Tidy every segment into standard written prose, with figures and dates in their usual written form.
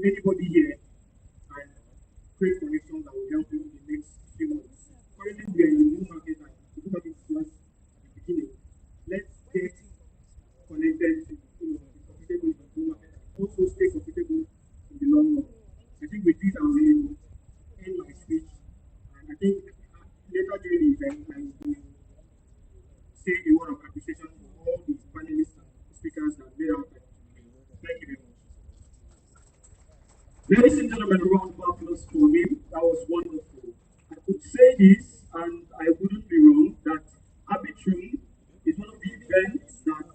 anybody here and create connections that will help you in the next few months. Currently, we are in the new market and we look at it just at the beginning. Let's get connected to, be profitable in the new market and also stay profitable in the long run. I think with this, I will end my speech. And I think later during the event, I will say a word of appreciation for all the panelists and speakers that made out time today. Thank you very much. Ladies and gentlemen, a round of applause for him. That was wonderful. I could say this, and I wouldn't be wrong, that Arbitrum is one of the events that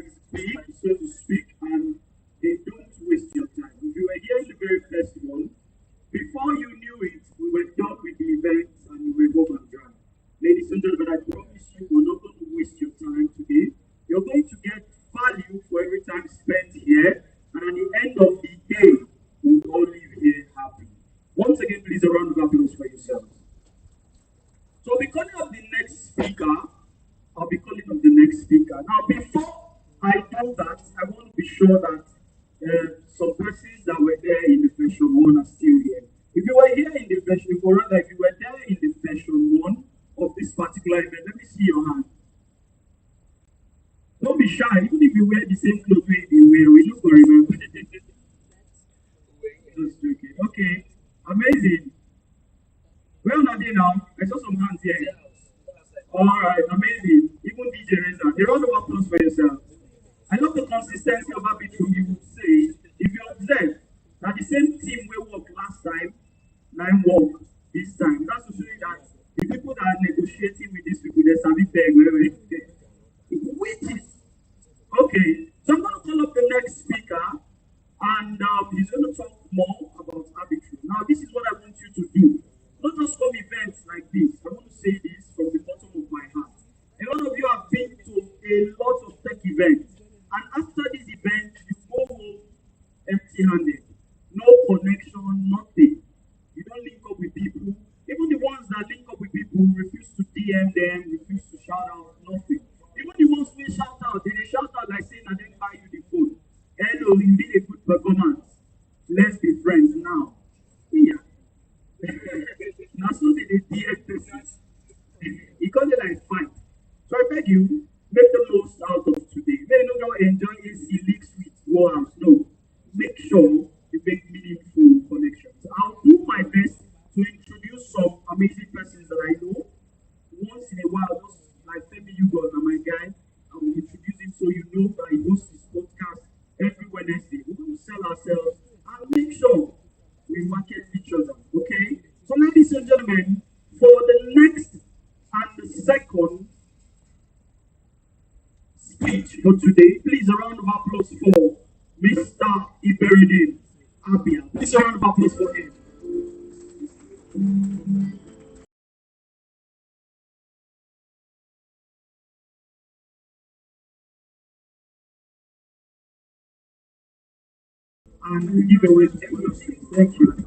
is big, so to speak, and they don't waste your time. If you were here in the very first one, before you knew it, we were done with the event and we were home and dry. Ladies and gentlemen, I promise you, we're not going to waste your time today. You're going to get value for every time spent here, and at the end of the day, we'll all leave here happy. Once again, please, a round of applause for yourselves. So I'll be calling up the next speaker. Now, before I do that, I want to be sure that some persons that were there in the version 1 are still here. If you were here in the version, or rather, if you were there in the version 1 of this particular event, let me see your hand. Don't be shy, even if you wear the same clothes you wear, we look for remember. Just joking. Okay, amazing. Where are they now? I saw some hands here. Alright, amazing. Even DJ Reza. A round of applause for yourself. I love the consistency of Arbitrum. You would say, if you observe, that the same team we worked last time, nine work this time. That's to show you that the people that are negotiating with these people, they're savvy peg, waiting. Okay, so I'm going to call up the next speaker, and he's going to talk more about Arbitrum. Now, this is what I want you to do. Not just come events like this. I want to say this from the bottom of my heart. A lot of you have been to a lot of tech events, and after this event, you go home empty-handed. No connection, nothing. You don't link up with people. Even the ones that link up with people refuse to DM them, refuse to shout out, nothing. Even the ones who shout out, they shout out like saying, I didn't buy you the phone. Hello, you did a good performance. Let's be friends now. Yeah. Now, so did the DM persons. He called it like fight. So I beg you, make the most out of today. May you not enjoy AC leaks with warms. No. Make sure you make meaningful connections. I'll do my best to introduce some amazing persons that I know. Once in a while, just like Femi Yugos and my guy, I will introduce him so you know that he hosts his podcast every Wednesday. We're going to sell ourselves and make sure we market each other. Okay? So, ladies and gentlemen, for the next and the second speech for today, please a round of applause for Mr. Iberidin Abia. Please a round of applause for him. And we give away the Thank you.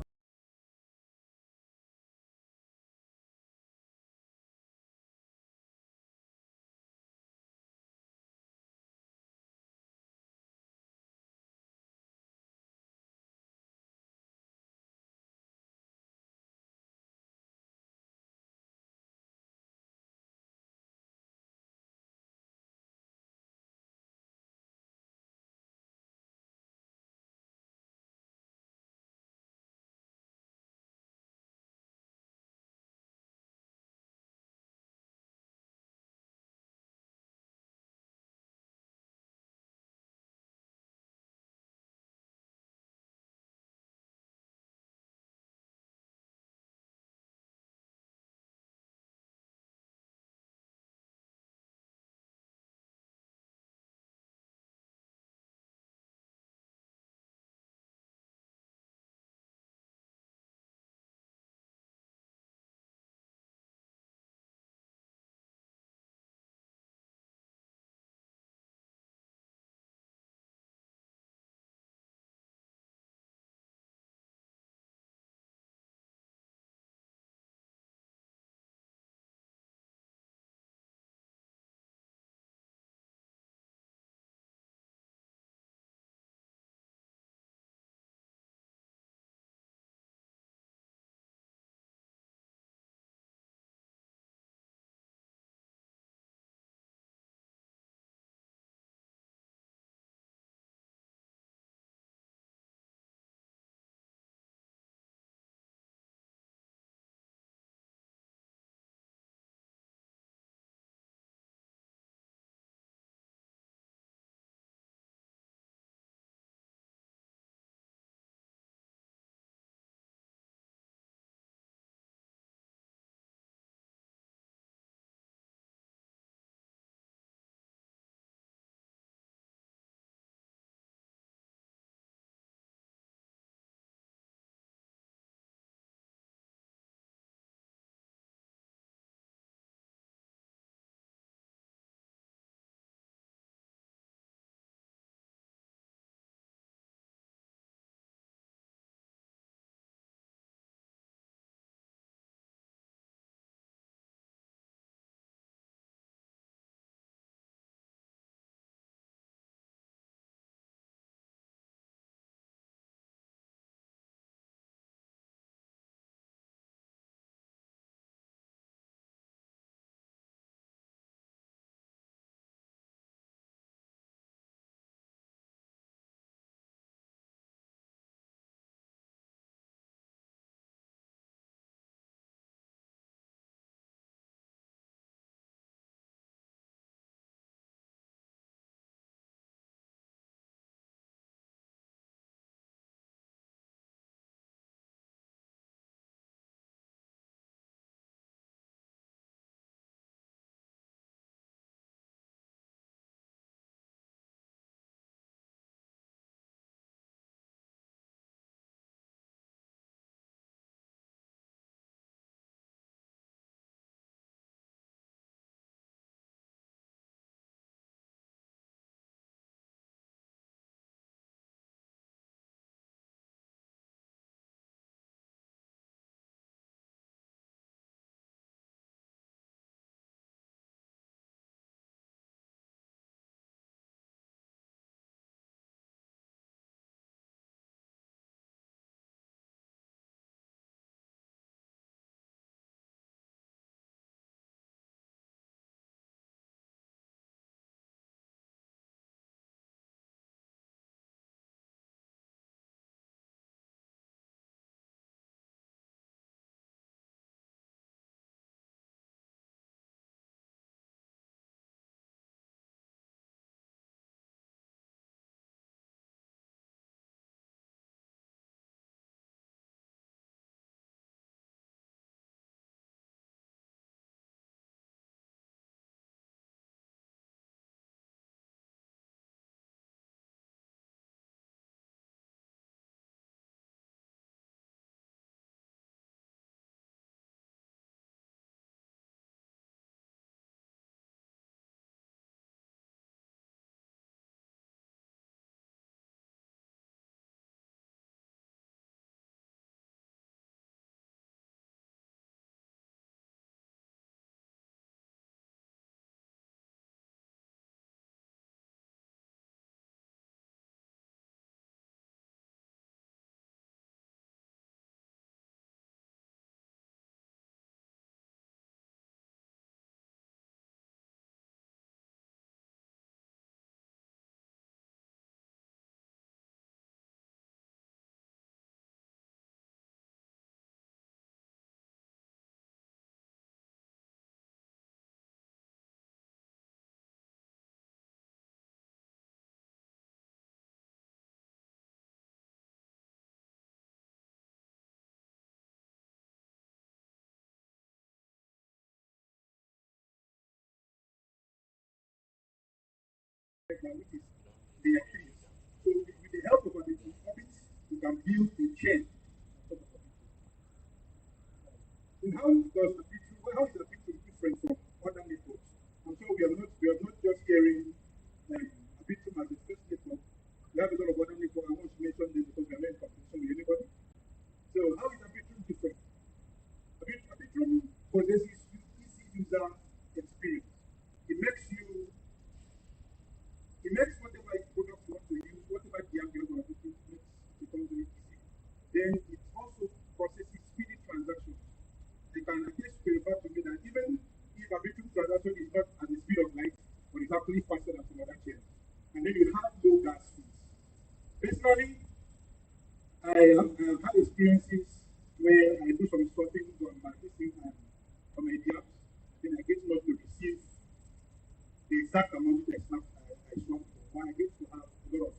which is their trees. So with the help of Arbitrum, you can build a chain. And how is Arbitrum different from other networks? I'm sure we are not just hearing Arbitrum as the first network. We have a lot of other networks. I want to mention them because we are not in competition with anybody. So how is Arbitrum different? Arbitrum possesses easy user experience. It makes whatever product you want to use, whatever behavior you want to use, becomes very easy. Then it also processes speedy transactions. They can at least refer to me that even if Arbitrum transaction is not at the speed of light, but it's actually faster than some other chains. And then you have low gas fees. Personally, I have had experiences where I do some sorting on my listing and on my apps, then I get not to receive the exact amount I swap for, when I get to have a lot of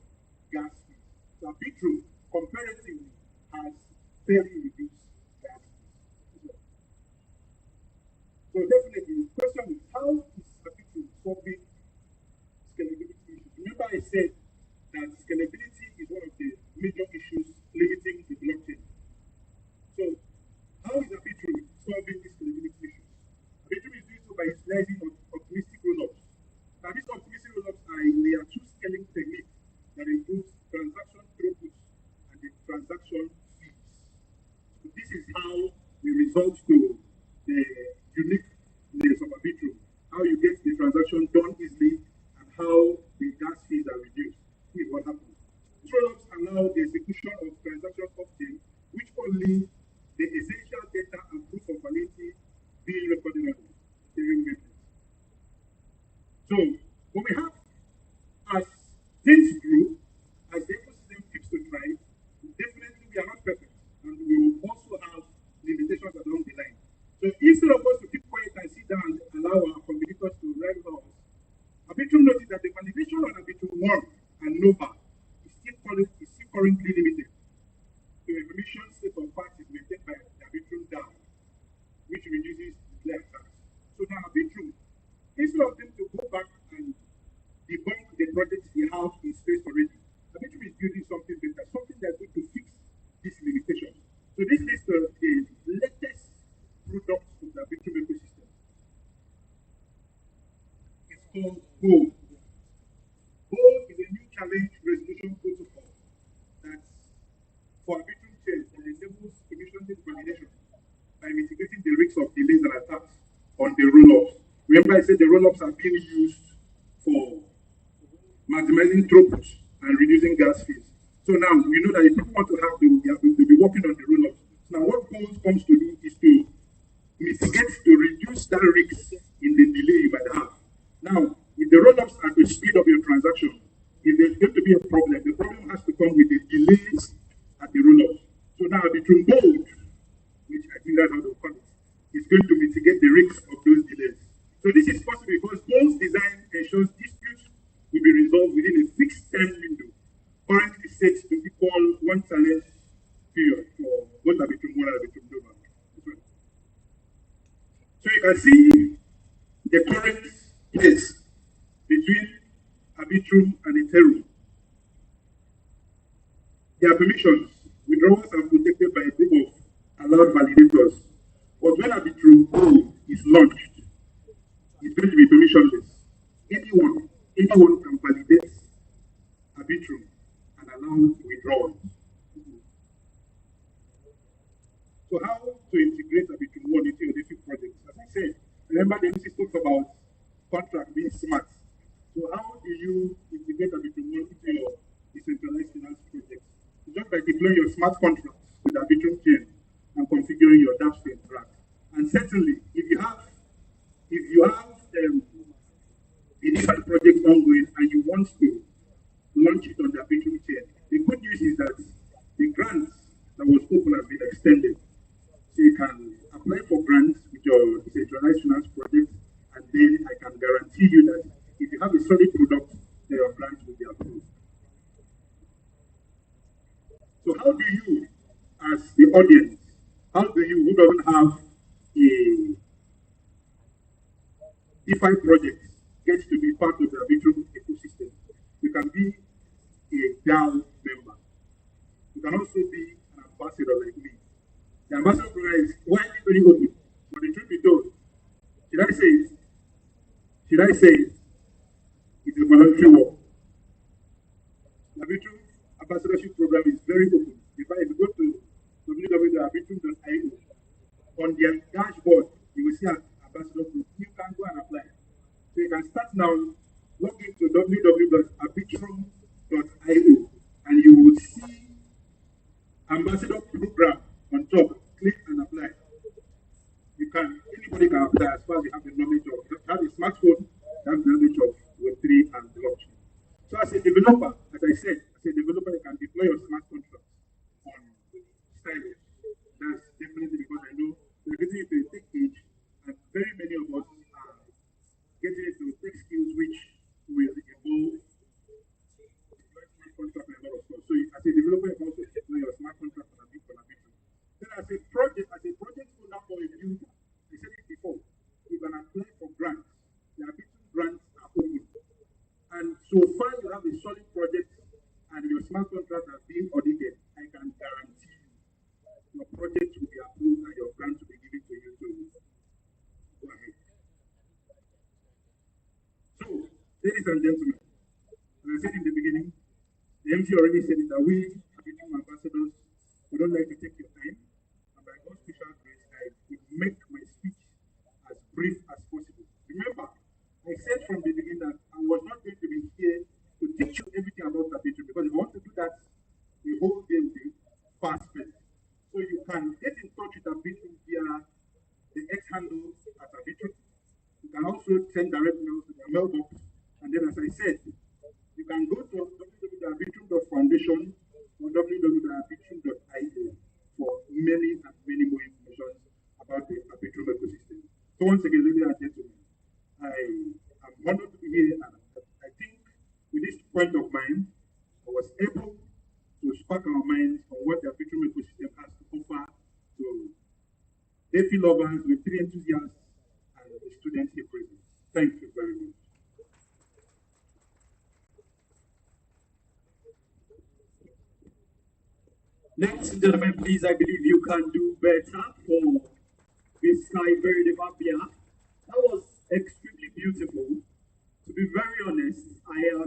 gas fees. So Arbitrum comparatively has fairly reduced gas fees. So definitely, the question is, how is Arbitrum solving scalability issues? Remember I said that scalability is one of the major issues limiting the blockchain. So how is Arbitrum solving these scalability issues? Arbitrum is doing so by utilizing optimistic rollups. Now these optimistic rollups are two scaling techniques that improves transaction throughput and the transaction fees. So this is how we result to the uniqueness of Arbitrum, how you get the transaction done easily and how the gas fees are reduced. This is what happens. Rollups allow the execution of transactions off-chain, which only the essential data and proof of validity being recorded on Ethereum mainnet. So what we have, as things grow, as the ecosystem keeps to thrive, definitely we are not perfect, and we will also have limitations along the line. So instead of us to keep quiet and sit down and allow our competitors to ride us, Arbitrum noticed that the validation on Arbitrum 1 and Nova is still currently limited to a permission set of parties maintained by the Arbitrum DAO, which reduces delay attacks. So now Arbitrum, instead of them to go back and debunk the projects they have in space already, Arbitrum is building something better, something that's going to fix these limitations. So this is the latest product of the Arbitrum ecosystem. It's called Gold. Gold is a new challenge resolution protocol that's for Arbitrum chains that enables permission-based validation by mitigating the risks of delays and attacks on the rollups. Remember I said the rollups are being used for maximizing throughput and reducing gas fees. So now we know that if people want to have, they will be working on the rollups. Now what Gold comes to do is to mitigate, to reduce that risk in the delay you might have. Now, if the rollups are the speed of your transaction, if there's going to be a problem, the problem has to come with the delays at the rollups. So now Arbitrum Gold, which I think that's how they call it, is going to mitigate the risk of those delays. So this is possible because Gold's design ensures disputes will be resolved within a fixed time window, currently set to equal one challenge period for both Arbitrum 1 and Arbitrum Nova. So you can see the current place between Arbitrum and Ethereum. Their permissions, withdrawals are protected by a group of allowed validators. But when Arbitrum Gold is launched, it's going to be permissionless. Anyone can validate Arbitrum and allow withdrawals. So how to integrate Arbitrum 1 into your different projects? As I said, remember the MCs talked about contract being smart. So how do you integrate Arbitrum 1 into your decentralized finance projects? It's just by deploying your smart contracts with Arbitrum chain and configuring your dApps to interact. And certainly, if you have a different project ongoing and you want to launch it on the Arbitrum chain, the good news is that the grants that was open has been extended. So you can apply for grants with your decentralized finance project, and then I can guarantee you that if you have a solid product, then your grants will be approved. So how do you, as the audience, who doesn't have a DeFi project, get to be part of the Arbitrum ecosystem? very open. But the truth be told, should I say it? Should I say it? It's a voluntary work. The Arbitrum ambassadorship program is very open. In fact, if you go to www.arbitrum.io, on their dashboard, you will see an ambassador group. You can go and apply. So you can start now, log into www.arbitrum.io, and you will see ambassador program on top. Click and apply. Anybody can apply as far as you have the knowledge of, you have a smartphone, you have the knowledge of Web3 and blockchain. So as a developer, as I said, you can deploy your smart contracts on Stylus. That's definitely because I know we're getting into a tech age, and very many of us are getting into tech skills which will evolve smart contract and a lot of stuff. So as a developer, you can also deploy your smart contract on a big one. Then as a project owner or a builder, I said it before, you can apply for grants. The Arbitrum grants are open. And so far you have a solid project and your smart contract has been audited, I can guarantee you your project will be approved and your grant will be given to you to go ahead. So, ladies and gentlemen, as I said in the beginning, the MC already said it that we, Arbitrum ambassadors, we don't like to take your time. And by God's special grace, I would make my speech as brief as possible. Remember, I said from the beginning that I was not going to be here to teach you everything about Arbitrum, because if you want to do that, the whole day will be fast-paced. So you can get in touch with Arbitrum via the X handle at Arbitrum. You can also send direct mail to their mailbox. And then, as I said, you can go to www.arbitrum.foundation or www.arbitrum.io for many and many more information about the Arbitrum ecosystem. So once again, ladies and gentlemen, I am honored to be here, and I think with this point of mine, I was able to spark our minds on what the Arbitrum ecosystem has to offer to DeFi lovers, Web3 enthusiasts, and the students here present. Thank you very much. Ladies and gentlemen, please, I believe you can do better for this Sky Very Devapia. That was extremely beautiful. To be very honest, I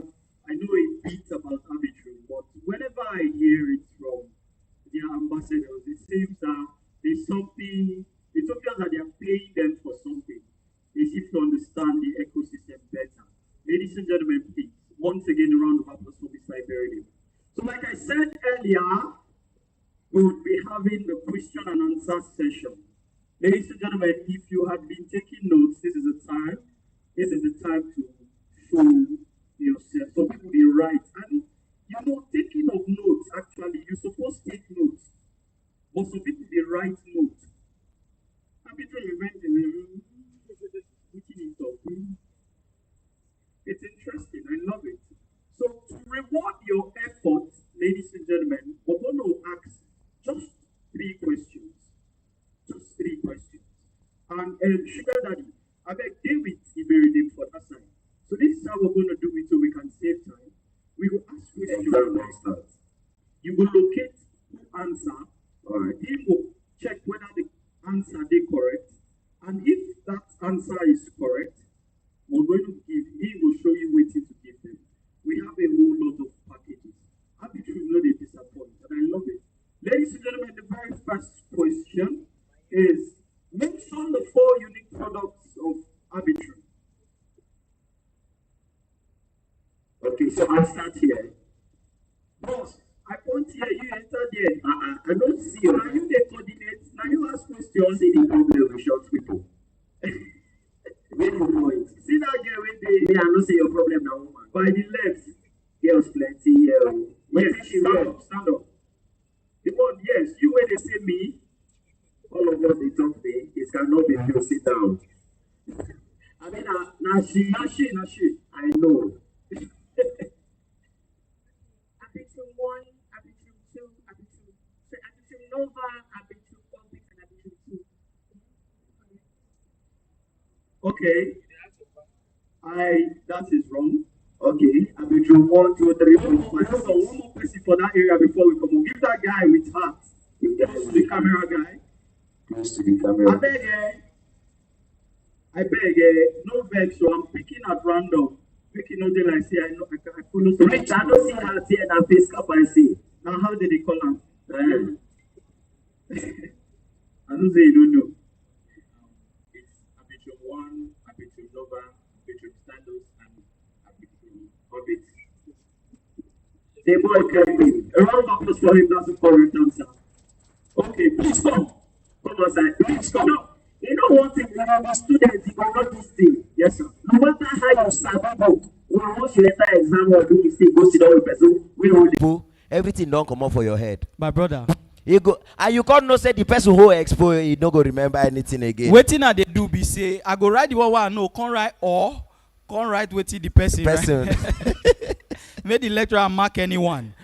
know a bit about Arbitrum, but whenever I hear it from their ambassadors, it seems that there's something, it's obvious that they are paying them for something. They seem to understand the ecosystem better. Ladies and gentlemen, please, once again, a round of applause for this Siberian. So like I said earlier, we will be having the question and answer session. Ladies and gentlemen, if you have been taking notes, this is the time to show yourself. So people be right. And taking of notes, actually, you're supposed to take notes. But some people they write notes. Arbitrum event in the room, it's interesting, I love it. So to reward your effort, ladies and gentlemen, we're going to ask just 3 questions. Just 3 questions. And Sugar Daddy, I beg David Iberidim for that side. So this is how we're going to do it so we can save time. We will ask questions. You will locate who answer. Alright. He will check whether the answer is correct. And if that answer is correct, we're going to he will show you what to give them. We have a whole lot of packages. Arbitrum will not disappoint, and I love it. Ladies and gentlemen, the very first question is, mention the 4 unique products of Arbitrum. Okay, so I'll start here. Boss, I point here, you enter there. I don't see you. Now you the coordinates. Now you ask questions. See the problem with short people. Where you point? See that girl with the. I don't see your problem now, woman. By the left, girls plenty. Where she stand up. The one, yes, you when they say me, all of us they talk me. It cannot be you. Sit down. I mean, now she. I know. Arbitrum 1, Arbitrum 2, Arbitrum Nova, Arbitrum Orbit, and Arbitrum 2. Okay. That is wrong. Okay. Arbitrum 1, 2, 3, 4, 5. So one more person for that area before we come on. Give that guy with heart. The camera guy. close to the camera. I beg, no vex, so I'm picking at random. Making no day like say I know I follow some. Rich, I don't see how to see that face cap I see. Now how did they call them? I don't say you don't know. It's Arbitrum 1, Arbitrum Nova, Arbitrum Standards, and Arbitrum Orbit. The boy can be. A round of applause for him, that's the correct answer. Okay, please come. Come outside. Rich, come out. You know one thing, when I'm a student, you can know this thing. Yes, sir. No matter how you sabi book, once you enter exam or do mistake, go sit down with person, we don't. Everything don't come up for your head. My brother. You go and you can't know say the person who expo you don't go remember anything again. Waiting at they do be say I go write the one I know, can't write or can't write waiting the person. Right? Make the lecturer mark anyone.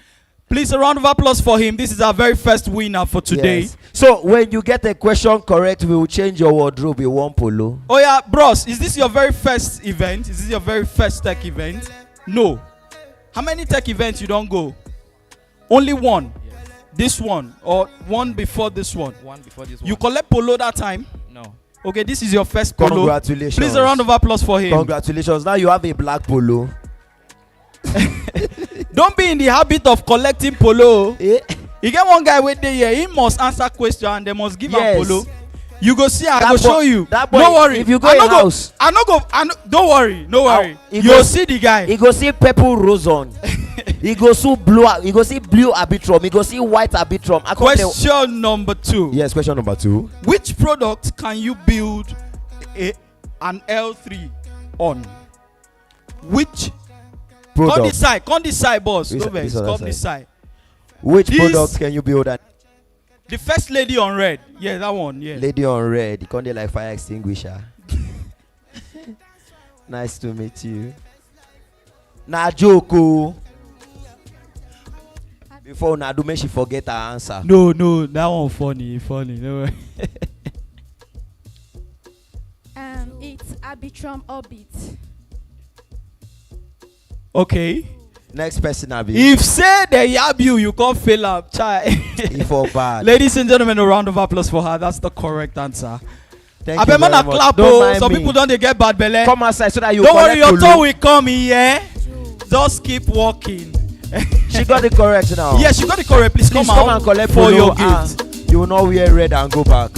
Please a round of applause for him. This is our very first winner for today. Yes. So when you get a question correct, we will change your wardrobe in one polo. Oh yeah, bros, is this your very first event? Is this your very first tech event? No. How many tech events you don't go? Only one. Yes. This one or one before this one? One before this one. You collect polo that time? No. Okay, this is your first polo. Congratulations. Please a round of applause for him. Congratulations. Now you have a black polo. Don't be in the habit of collecting polo. Eh? You get one guy wait there here, he must answer question and they must give Yes. him polo. You go see, I That go boy- show you. that boy, Don't worry. if you go I in no house- don't worry. No worry. he You'll goes- see the guy. He go see purple rose on. He go see blue arbitrum. He go see white arbitrum. Question number 2. Yes, question number 2. Which product can you build an L3 on? Which? Product. Come this side, boss. This- No vex. this other Come side. this side. Which This- product can you build an The first lady on red. Yeah, that one. Yeah. lady on red? You can't like fire extinguisher. Nice to meet you. Na joke. Oh. Before Nadu make she forget her answer. No, that one funny. No way. It's Arbitrum Orbit. Okay. Next person Abi. If say they yab you can't fail up, child. If for bad. Ladies and gentlemen, a round of applause for her. That's the correct answer. Thank I you bet man very a much. clap. Don't Oh, mind some me. people don't they get bad belly. Come outside so that you Don't worry, collect your polo. toe will come here. Just keep walking. She got it correct now. Yes, you got it correct. Please, Please come come out and collect for polo your and gift. you will not wear red and go back.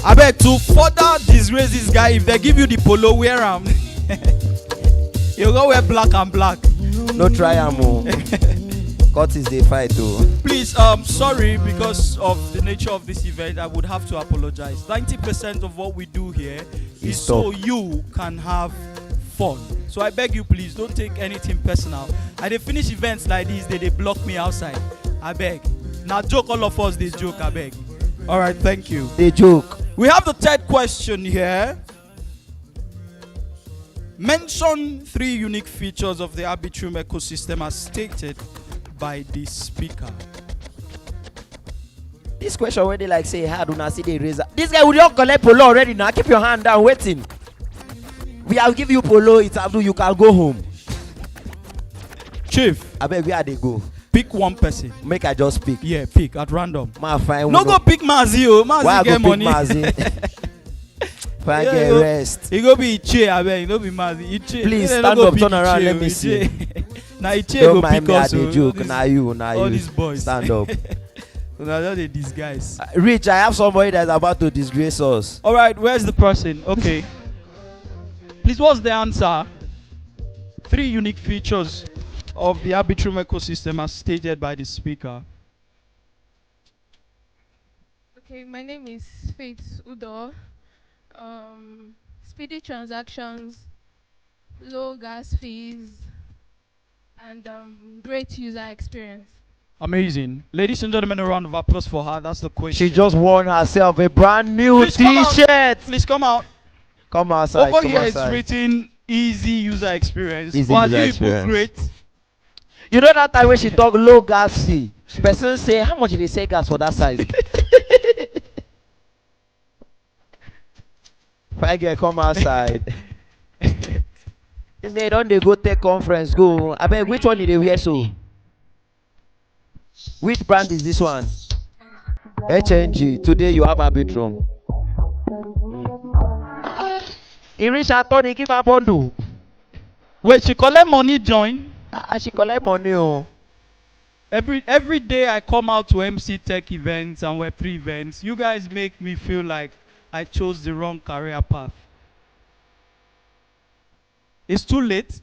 I beg to further disgrace this guy. If they give you the polo, wear them. You go wear black and black. No try amo. Cut is the fight though. Please, sorry, because of the nature of this event, I would have to apologize. 90% of what we do here is so you can have fun. So I beg you, please, don't take anything personal. I dey finish events like this, they block me outside. I beg. Now joke, all of us, they joke, I beg. All right, thank you. They joke. We have the third question here. Mention 3 unique features of the Arbitrum ecosystem as stated by the speaker. This question where they like say how do not see the razor. This guy will not collect polo already now. Keep your hand down waiting. We have give you polo, it's Abdul, you can go home. Chief, I beg where they go. pick one person. Make I just pick. Yeah, pick at random. Ma fine. No go pick Mazi, oh. Why I Mazi go get pick money. Mazi? Fine, Yeah, get you go- rest. He go be Iche, I beg. No be Mazi. Iche. Please They no stand go up, pick turn around, Iche, let oh, me see. Iche. Now Iche Don't go mind pick me, I us. dey oh. joke. This- Now you, now all you. these boys. Stand up. Now just a disguise. Rich, I have somebody that's about to disgrace us. All right, where's the person? Okay. Please, what's the answer? 3 unique features of the Arbitrum ecosystem as stated by the speaker. Okay, my name is Faith Udo. Speedy transactions, low gas fees, and great user experience. Amazing. Ladies and gentlemen, a round of applause for her. That's the question. She just won herself a brand new Please come out. t-shirt. Please come out. Come outside. Over come here it's outside. written easy user experience. Easy While user you people experience. great. You know that time when she talk low gas fee. Person say, how much did they say gas for that size? Fine girl, come outside. They don't they go take conference, go. I beg, which one did they wear so? Which brand is this one? HNG. Today you have Arbitrum. Irisha Tony give her bundle. Wait, she collect money join? She collect money. Oh. Every day I come out to MC tech events and Web3 events, you guys make me feel like I chose the wrong career path. It's too late.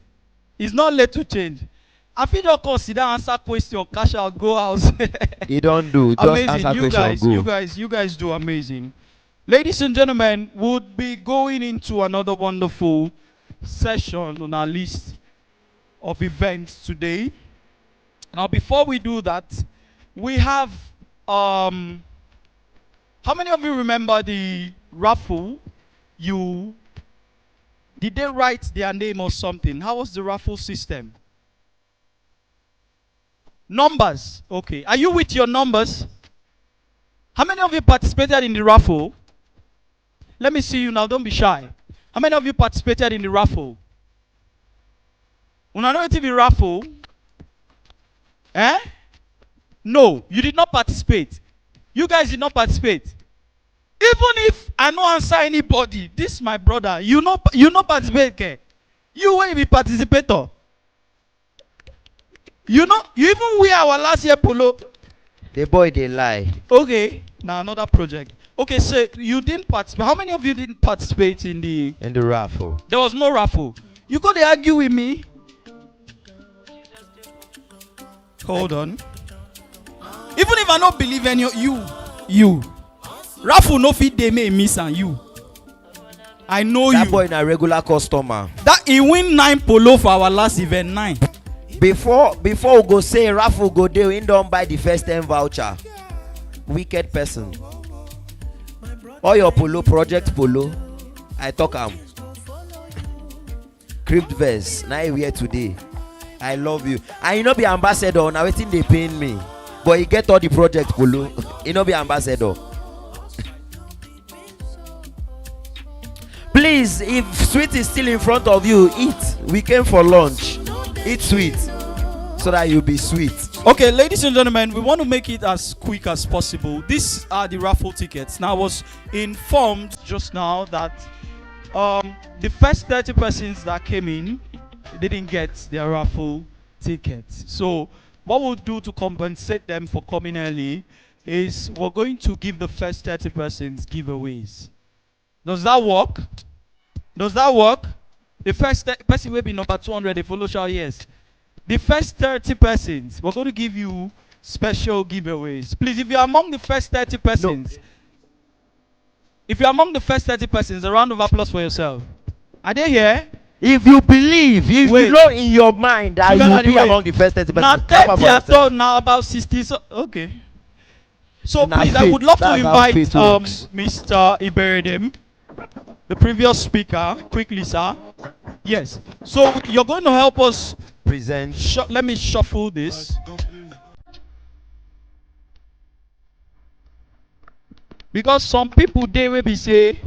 It's not late to change. I feel don't consider answer question, cash out, go house. You don't do. Just Amazing. answer You guys, question, you guys do amazing. Ladies and gentlemen, we'll be going into another wonderful session on our list of events today. Now, before we do that, we have how many of you remember the raffle? Did they write their name or something? How was the raffle system? Numbers. Okay. Are you with your numbers? How many of you participated in the raffle? Let me see you now. Don't be shy. How many of you participated in the raffle? Una know TV raffle? Eh? No, you did not participate. You guys did not participate. Even if I no answer anybody, this my brother. You not participate. Okay? You will be participator. You even wear our last year polo. The boy they lie. Okay, now another project. Okay, so you didn't participate. How many of you didn't participate in the raffle? There was no raffle. You go to argue with me. Hold on. Even if I don't believe in you. Raffle no fit dey me miss and you. I know that you. Boy na regular customer. That he win 9 polo for our last event 9. Before we go say raffle go there, he don't buy the first 10 voucher. Wicked person. All your polo, project polo, I talk Crypt verse, now we here today. I love you. And you know be ambassador, now waiting they paying me. But you get all the project polo, you know be ambassador. Please, if sweet is still in front of you, eat. We came for lunch. Eat sweet so that you'll be sweet. Okay, ladies and gentlemen, we want to make it as quick as possible. These are the raffle tickets. Now, I was informed just now that the first 30 persons that came in didn't get their raffle tickets. So, what we'll do to compensate them for coming early is we're going to give the first 30 persons giveaways. Does that work? Does that work? The first person will be number 200, they follow show yes. The first 30 persons, we're going to give you special giveaways. Please, if you're among the first 30 persons, if you're among the first 30 persons, a round of applause for yourself. Are they here? If you believe, if you know in your mind that you will be among the first 30 persons. Now 30 I thought now about 60. So, okay. So please, I would love to invite Mr. Iberedem, the previous speaker, quickly, sir. Yes. So you're going to help us present. Let me shuffle this. Because some people they will be say.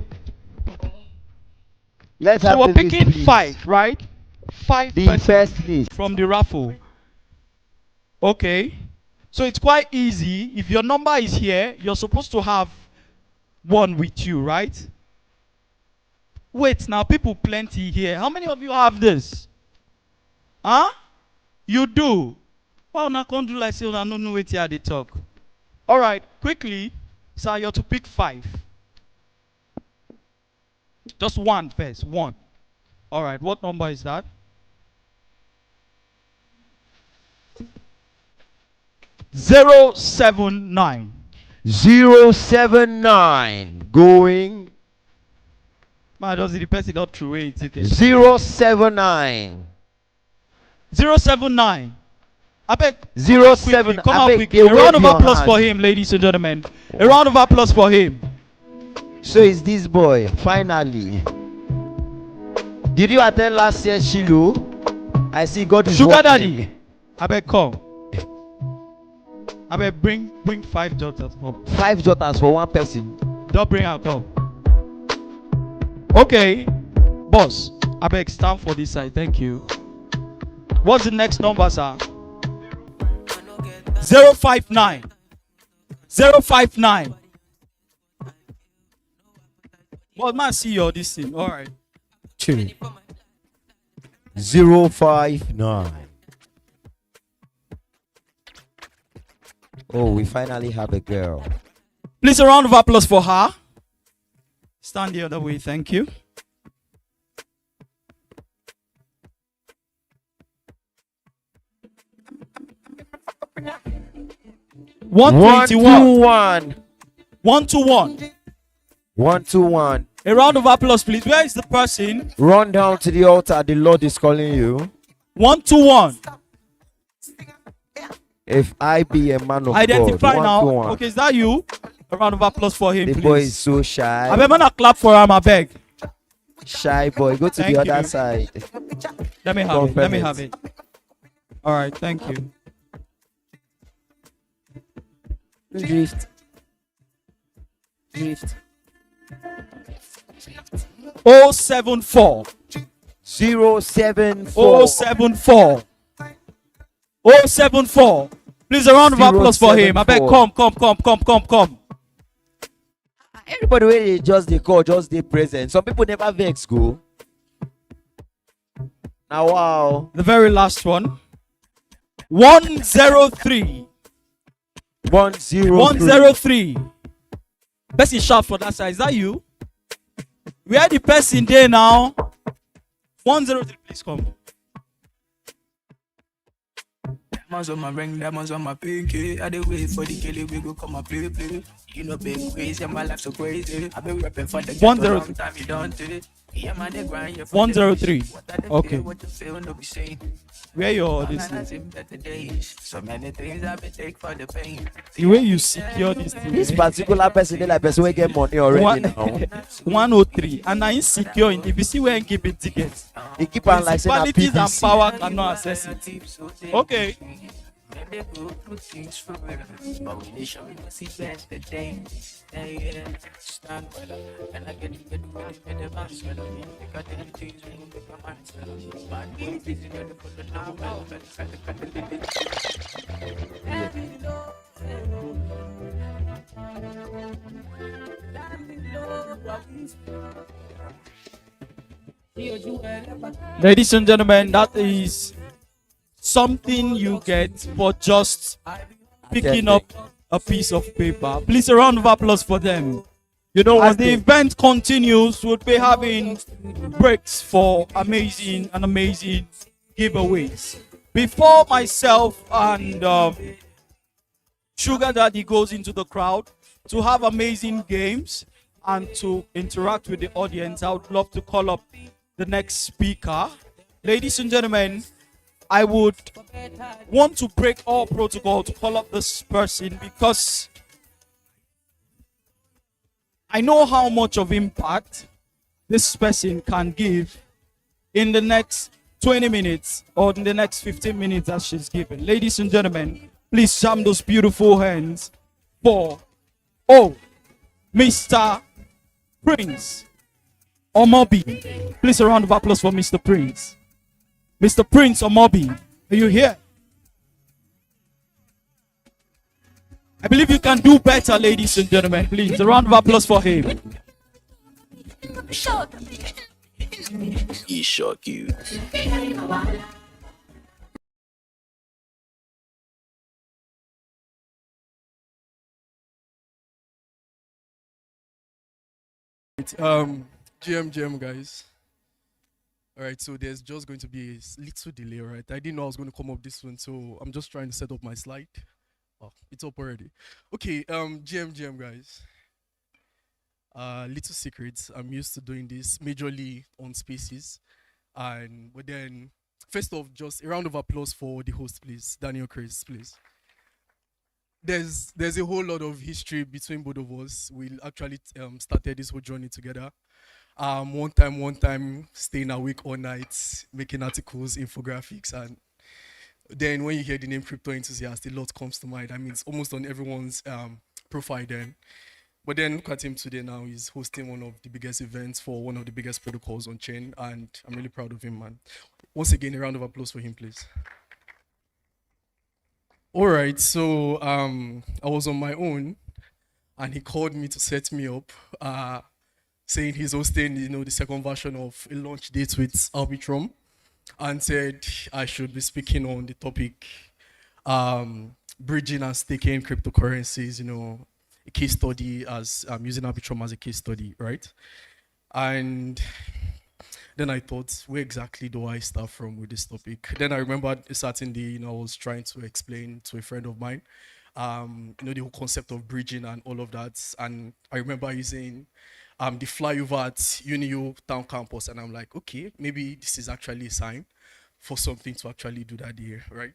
Let's so have we're picking list. 5, right? 5 the first list from the raffle. Okay. So it's quite easy. If your number is here, you're supposed to have one with you, right? Wait, now people plenty here. How many of you have this? Huh? You do. Well, now can't do like say I don't know what you they talk. All right, quickly, sir, you're to pick 5. Just one first, one. All right, what number is that? 079. 079 going. Man, does the person not true way? 079. 079. I beg. 07. Come out quickly. A round of applause for him, ladies and gentlemen. A round of applause for him. So is this boy finally? Did you attend last year's Shiloh? I see God is Sugar working. Daddy. I beg come. I beg bring 5 daughters. 5 daughters for one person. Don't bring out come. Okay, boss. I beg stand for this side. Thank you. What's the next number, sir? 059. 059. Well, man, see your this thing. All right. 059. Oh, we finally have a girl. Please, a round of applause for her. Stand the other way. Thank you. One 121. 121. 121. A round of applause, please. Where is the person? Run down to the altar. The Lord is calling you. 121. If I be a man of Identify God. now. 121. Okay, is that you? A round of applause for him, The please. boy is so shy. I better clap for him, I beg. Shy boy. Go to Thank the you. other side. Let me have it. Let me have it. All right, thank you. Drift. Drift. 074. 074. 074. 074. Please, a round of applause for him. I beg, come. Everybody when they just they call, just they present. Some people never vex go. Now wow. The very last one. 103. 103. 103. Person shout for that side. Is that you? Where the person there now? 103. Please come. Diamonds on my ring, diamonds on my pinky. I dey wait for the killie, we go come and play. You know, been crazy, and my life so crazy. I been rapping for the 103. time you done to it. Yeah, man, they grind you for 103. Okay. what you feel, no be saying. Where your Man, this? I see better days. So many things I've been take for the pain. The way you secure this thing. This particular person, they like person will get money already now. 103. And I insecure. If you see where I'm keeping tickets, He keep on like saying a municipalities and PVC. power cannot access it. Okay. They go through things for real. But we they show me what's the best the days. Yeah, stand well. And I get the bounce well. Because the things we make my mind swell. Man, we busy ready for the now. Ladies and gentlemen, that is something you get for just picking up a piece of paper. Please, a round of applause for them. You know As what? the event continues, we'll be having breaks for amazing giveaways. Before myself and Sugar Daddy goes into the crowd to have amazing games and to interact with the audience, I would love to call up the next speaker. Ladies and gentlemen, I would want to break all protocol to call up this person because I know how much of impact this person can give in the next 20 minutes or in the next 15 minutes that she's given. Ladies and gentlemen, please jam those beautiful hands for Mr. Prince Omobi. Please, a round of applause for Mr. Prince. Mr. Prince Omobi, are you here? I believe you can do better, ladies and gentlemen. Please, a round of applause for him. He shock you. GM guys. All right, so there's just going to be a little delay, right? I didn't know I was going to come up this one, so I'm just trying to set up my slide. Oh, it's up already. Okay, GM guys. Little secrets. I'm used to doing this majorly on Spaces, but then first off, just a round of applause for the host, please, Daniel Chris, please. There's a whole lot of history between both of us. We actually started this whole journey together. One time staying awake all night, making articles, infographics, and then when you hear the name crypto enthusiast, a lot comes to mind. I mean, it's almost on everyone's profile then. But then look at him today now. He's hosting one of the biggest events for one of the biggest protocols on chain, and I'm really proud of him, man. Once again, a round of applause for him, please. All right, so I was on my own, and he called me to set me up, saying he's hosting, the second version of a launch date with Arbitrum, and said I should be speaking on the topic, bridging and staking cryptocurrencies. A case study, as I'm using Arbitrum as a case study, right? And then I thought, where exactly do I start from with this topic? Then I remembered a certain day, I was trying to explain to a friend of mine, the whole concept of bridging and all of that. And I remember using the flyover at Unio Town Campus, and I'm like, okay, maybe this is actually a sign for something to actually do that day, right?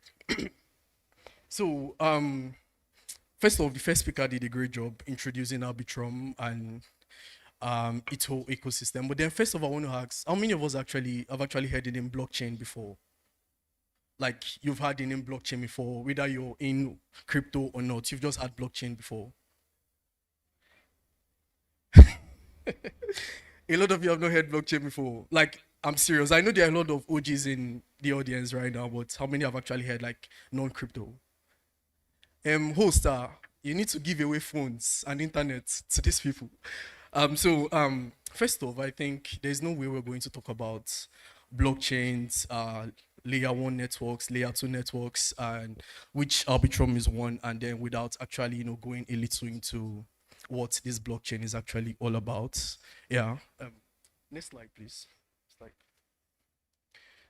So, first of all, the first speaker did a great job introducing Arbitrum and its whole ecosystem. But then first of all, I want to ask, how many of us have actually heard the name blockchain before? Like, you've heard the name blockchain before, whether you're in crypto or not, you've just had blockchain before. A lot of you have not heard blockchain before. Like, I'm serious. I know there are a lot of OGs in the audience right now, but how many have actually heard like non-crypto? Host, you need to give away phones and internet to these people. First off, I think there's no way we're going to talk about blockchains, layer 1 networks, layer 2 networks, and which Arbitrum is one, and then without actually, going a little into what this blockchain is actually all about. Yeah. Next slide, please.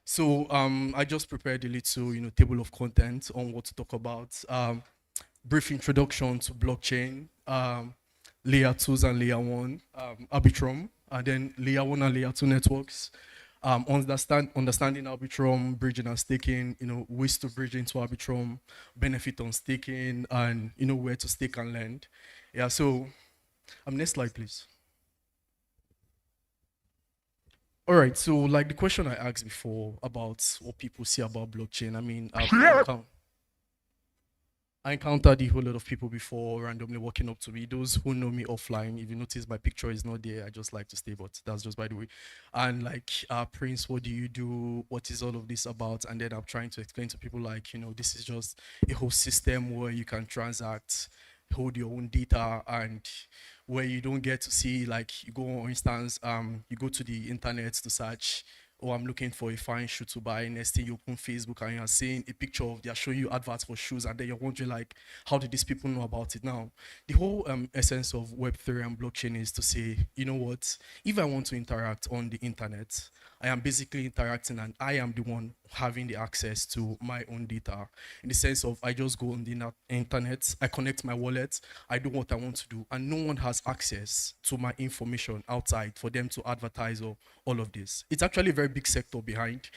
So I just prepared a little, table of content on what to talk about. Brief introduction to blockchain, layer 2s and layer 1, Arbitrum, and then layer 1 and layer 2 networks. Understanding Arbitrum, bridging and staking, ways to bridge into Arbitrum, benefit on staking, and where to stake and lend. Yeah, so next slide, please. All right, so like the question I asked before about what people see about blockchain, I mean, I encountered a whole lot of people before randomly walking up to me. Those who know me offline, if you notice my picture is not there, I just like to stay, but that's just by the way. And like, Prince, what do you do? What is all of this about? And then I'm trying to explain to people like, this is just a whole system where you can transact, hold your own data, and where you don't get to see, like, you go, for instance, you go to the internet to search, oh, I'm looking for a fine shoe to buy. Next thing you open Facebook and you're seeing a picture of, they're showing you adverts for shoes, and then you're wondering like, how did these people know about it now? The whole essence of Web3 and blockchain is to say, you know what, if I want to interact on the internet, I am basically interacting and I am the one having the access to my own data, in the sense of I just go on the internet, I connect my wallet, I do what I want to do, and no one has access to my information outside for them to advertise or all of this. It's actually a very big sector behind.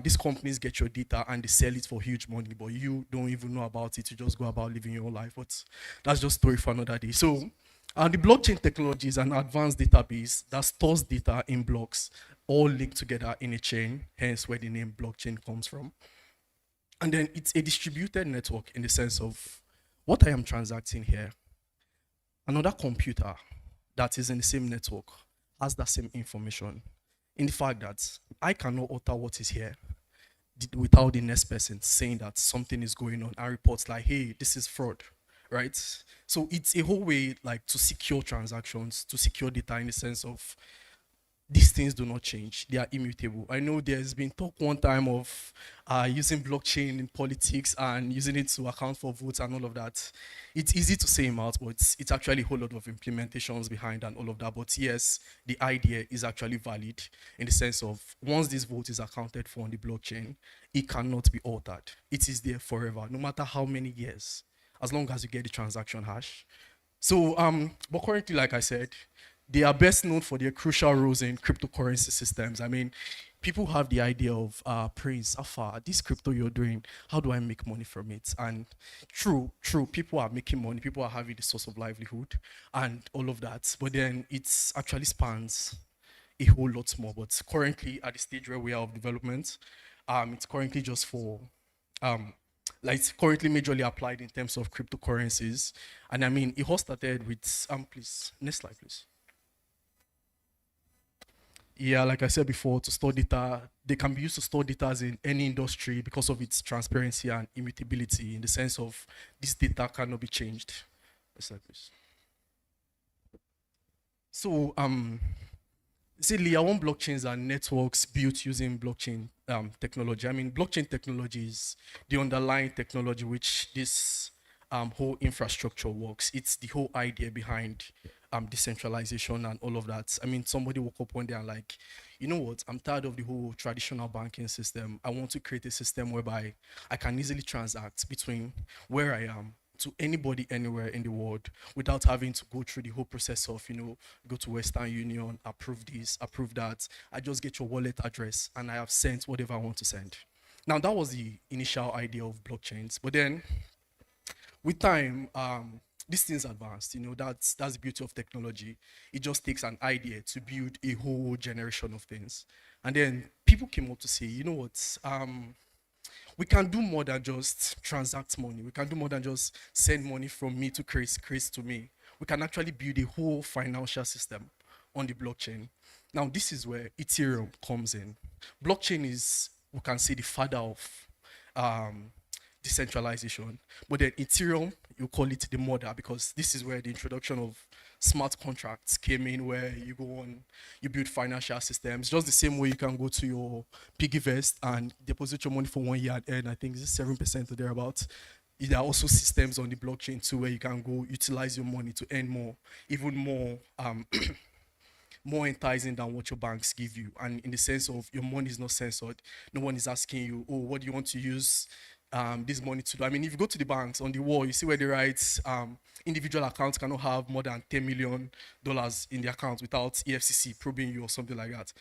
These companies get your data and they sell it for huge money, but you don't even know about it. You just go about living your life. But that's just a story for another day. So the blockchain technology is an advanced database that stores data in blocks, all linked together in a chain, hence where the name blockchain comes from. And then it's a distributed network in the sense of what I am transacting here. Another computer that is in the same network has that same information, in the fact that I cannot alter what is here without the next person saying that something is going on and reports like, hey, this is fraud, right? So it's a whole way like to secure transactions, to secure data, in the sense of these things do not change. They are immutable. I know there's been talk one time of using blockchain in politics and using it to account for votes and all of that. It's easy to say them out, but it's actually a whole lot of implementations behind and all of that. But yes, the idea is actually valid, in the sense of once this vote is accounted for on the blockchain, it cannot be altered. It is there forever, no matter how many years, as long as you get the transaction hash. So, but currently, like I said, they are best known for their crucial roles in cryptocurrency systems. I mean, people have the idea of, Prince, Alpha, this crypto you're doing, how do I make money from it? And true, people are making money, people are having the source of livelihood and all of that. But then it's actually spans a whole lot more. But currently, at the stage where we are of development, it's currently just for, like it's currently majorly applied in terms of cryptocurrencies. And I mean, it all started with, please, next slide, please. Yeah, like I said before, to store data, they can be used to store data in any industry because of its transparency and immutability, in the sense of this data cannot be changed. So, see, layer one blockchains are networks built using blockchain technology. I mean, blockchain technology is the underlying technology which this whole infrastructure works. It's the whole idea behind decentralization and all of that. I mean, somebody woke up one day and like, you know what? I'm tired of the whole traditional banking system. I want to create a system whereby I can easily transact between where I am to anybody anywhere in the world without having to go through the whole process of, go to Western Union, approve this, approve that. I just get your wallet address and I have sent whatever I want to send. Now, that was the initial idea of blockchains. But then with time, these things advanced. That's the beauty of technology. It just takes an idea to build a whole generation of things. And then people came up to say, you know what, we can do more than just transact money. We can do more than just send money from me to Chris to me. We can actually build a whole financial system on the blockchain. Now, this is where Ethereum comes in. Blockchain is, we can say, the father of decentralization. But then Ethereum, you call it the mother, because this is where the introduction of smart contracts came in, where you go on, you build financial systems, just the same way you can go to your piggy vest and deposit your money for 1 year and earn, I think it's 7% or thereabouts. There are also systems on the blockchain too, where you can go utilize your money to earn more, even more more enticing than what your banks give you. And in the sense of your money is not censored. No one is asking you, oh, what do you want to use this money to do? I mean, if you go to the banks, on the wall, you see where they write individual accounts cannot have more than $10 million in the account without EFCC probing you or something like that.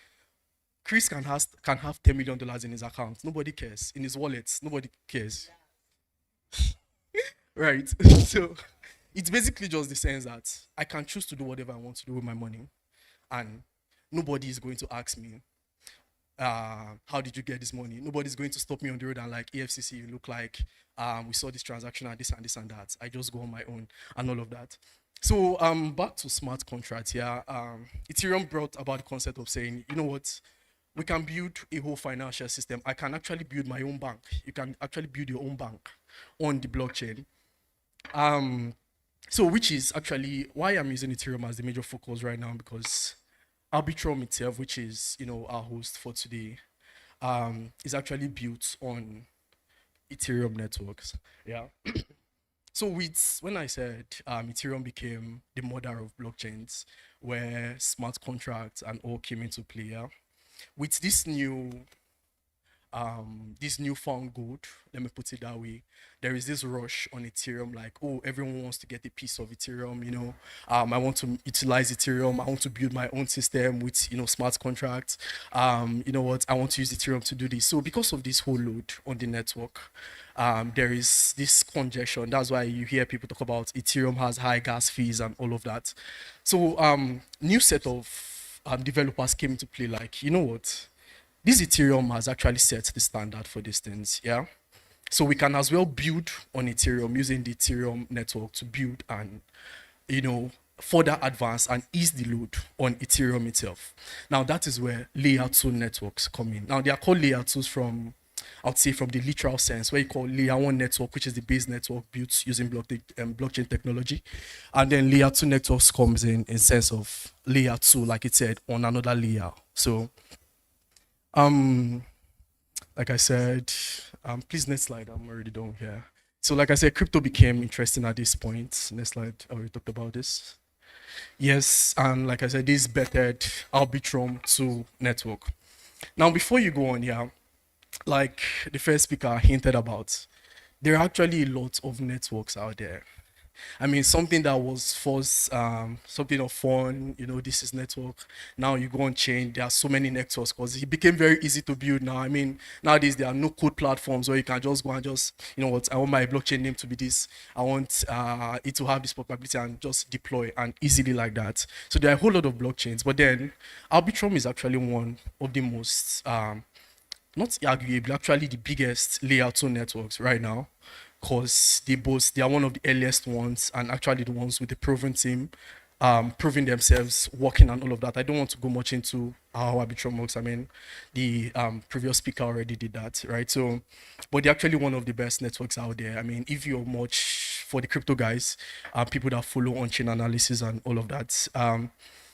Chris can have $10 million in his account. Nobody cares. In his wallet, nobody cares. Right? So it's basically just the sense that I can choose to do whatever I want to do with my money, and nobody is going to ask me, how did you get this money? Nobody's going to stop me on the road and like, EFCC, you look like we saw this transaction and this and this and that. I just go on my own and all of that. So back to smart contracts here. Ethereum brought about the concept of saying, you know what, we can build a whole financial system. I can actually build my own bank. You can actually build your own bank on the blockchain. So which is actually why I'm using Ethereum as the major focus right now, because Arbitrum itself, which is our host for today, is actually built on Ethereum networks. Yeah. So when I said Ethereum became the mother of blockchains, where smart contracts and all came into play, yeah, with this newfound good, let me put it that way, there is this rush on Ethereum, like, oh, everyone wants to get a piece of Ethereum, I want to utilize Ethereum, I want to build my own system with, smart contracts, you know what, I want to use Ethereum to do this. So because of this whole load on the network, there is this congestion. That's why you hear people talk about Ethereum has high gas fees and all of that. So new set of developers came into play, like, you know what, this Ethereum has actually set the standard for these things, yeah? So we can as well build on Ethereum using the Ethereum network to build and, further advance and ease the load on Ethereum itself. Now that is where layer 2 networks come in. Now they are called layer 2s from, I would say, from the literal sense, where you call layer 1 network, which is the base network built using blockchain technology. And then layer 2 networks comes in sense of layer 2, like it said, on another layer. So like I said, please, next slide. I'm already done here. So like I said, crypto became interesting at this point. Next slide. I already talked about this. Yes, and like I said, this bettered Arbitrum 2 network. Now, before you go on here, like the first speaker hinted about, there are actually a lot of networks out there. I mean, something that was first something of fun, this is network. Now you go on chain, there are so many networks because it became very easy to build now. I mean, nowadays there are no code platforms where you can just go and just, what, I want my blockchain name to be this. I want it to have this portability and just deploy and easily like that. So there are a whole lot of blockchains, but then Arbitrum is actually one of the most, not arguably, actually the biggest layer 2 networks right now, because they are one of the earliest ones and actually the ones with the proven team proving themselves, working and all of that. I don't want to go much into how Arbitrum works. I mean, the previous speaker already did that, right? So, but they're actually one of the best networks out there. I mean, if you're much for the crypto guys, people that follow on-chain analysis and all of that.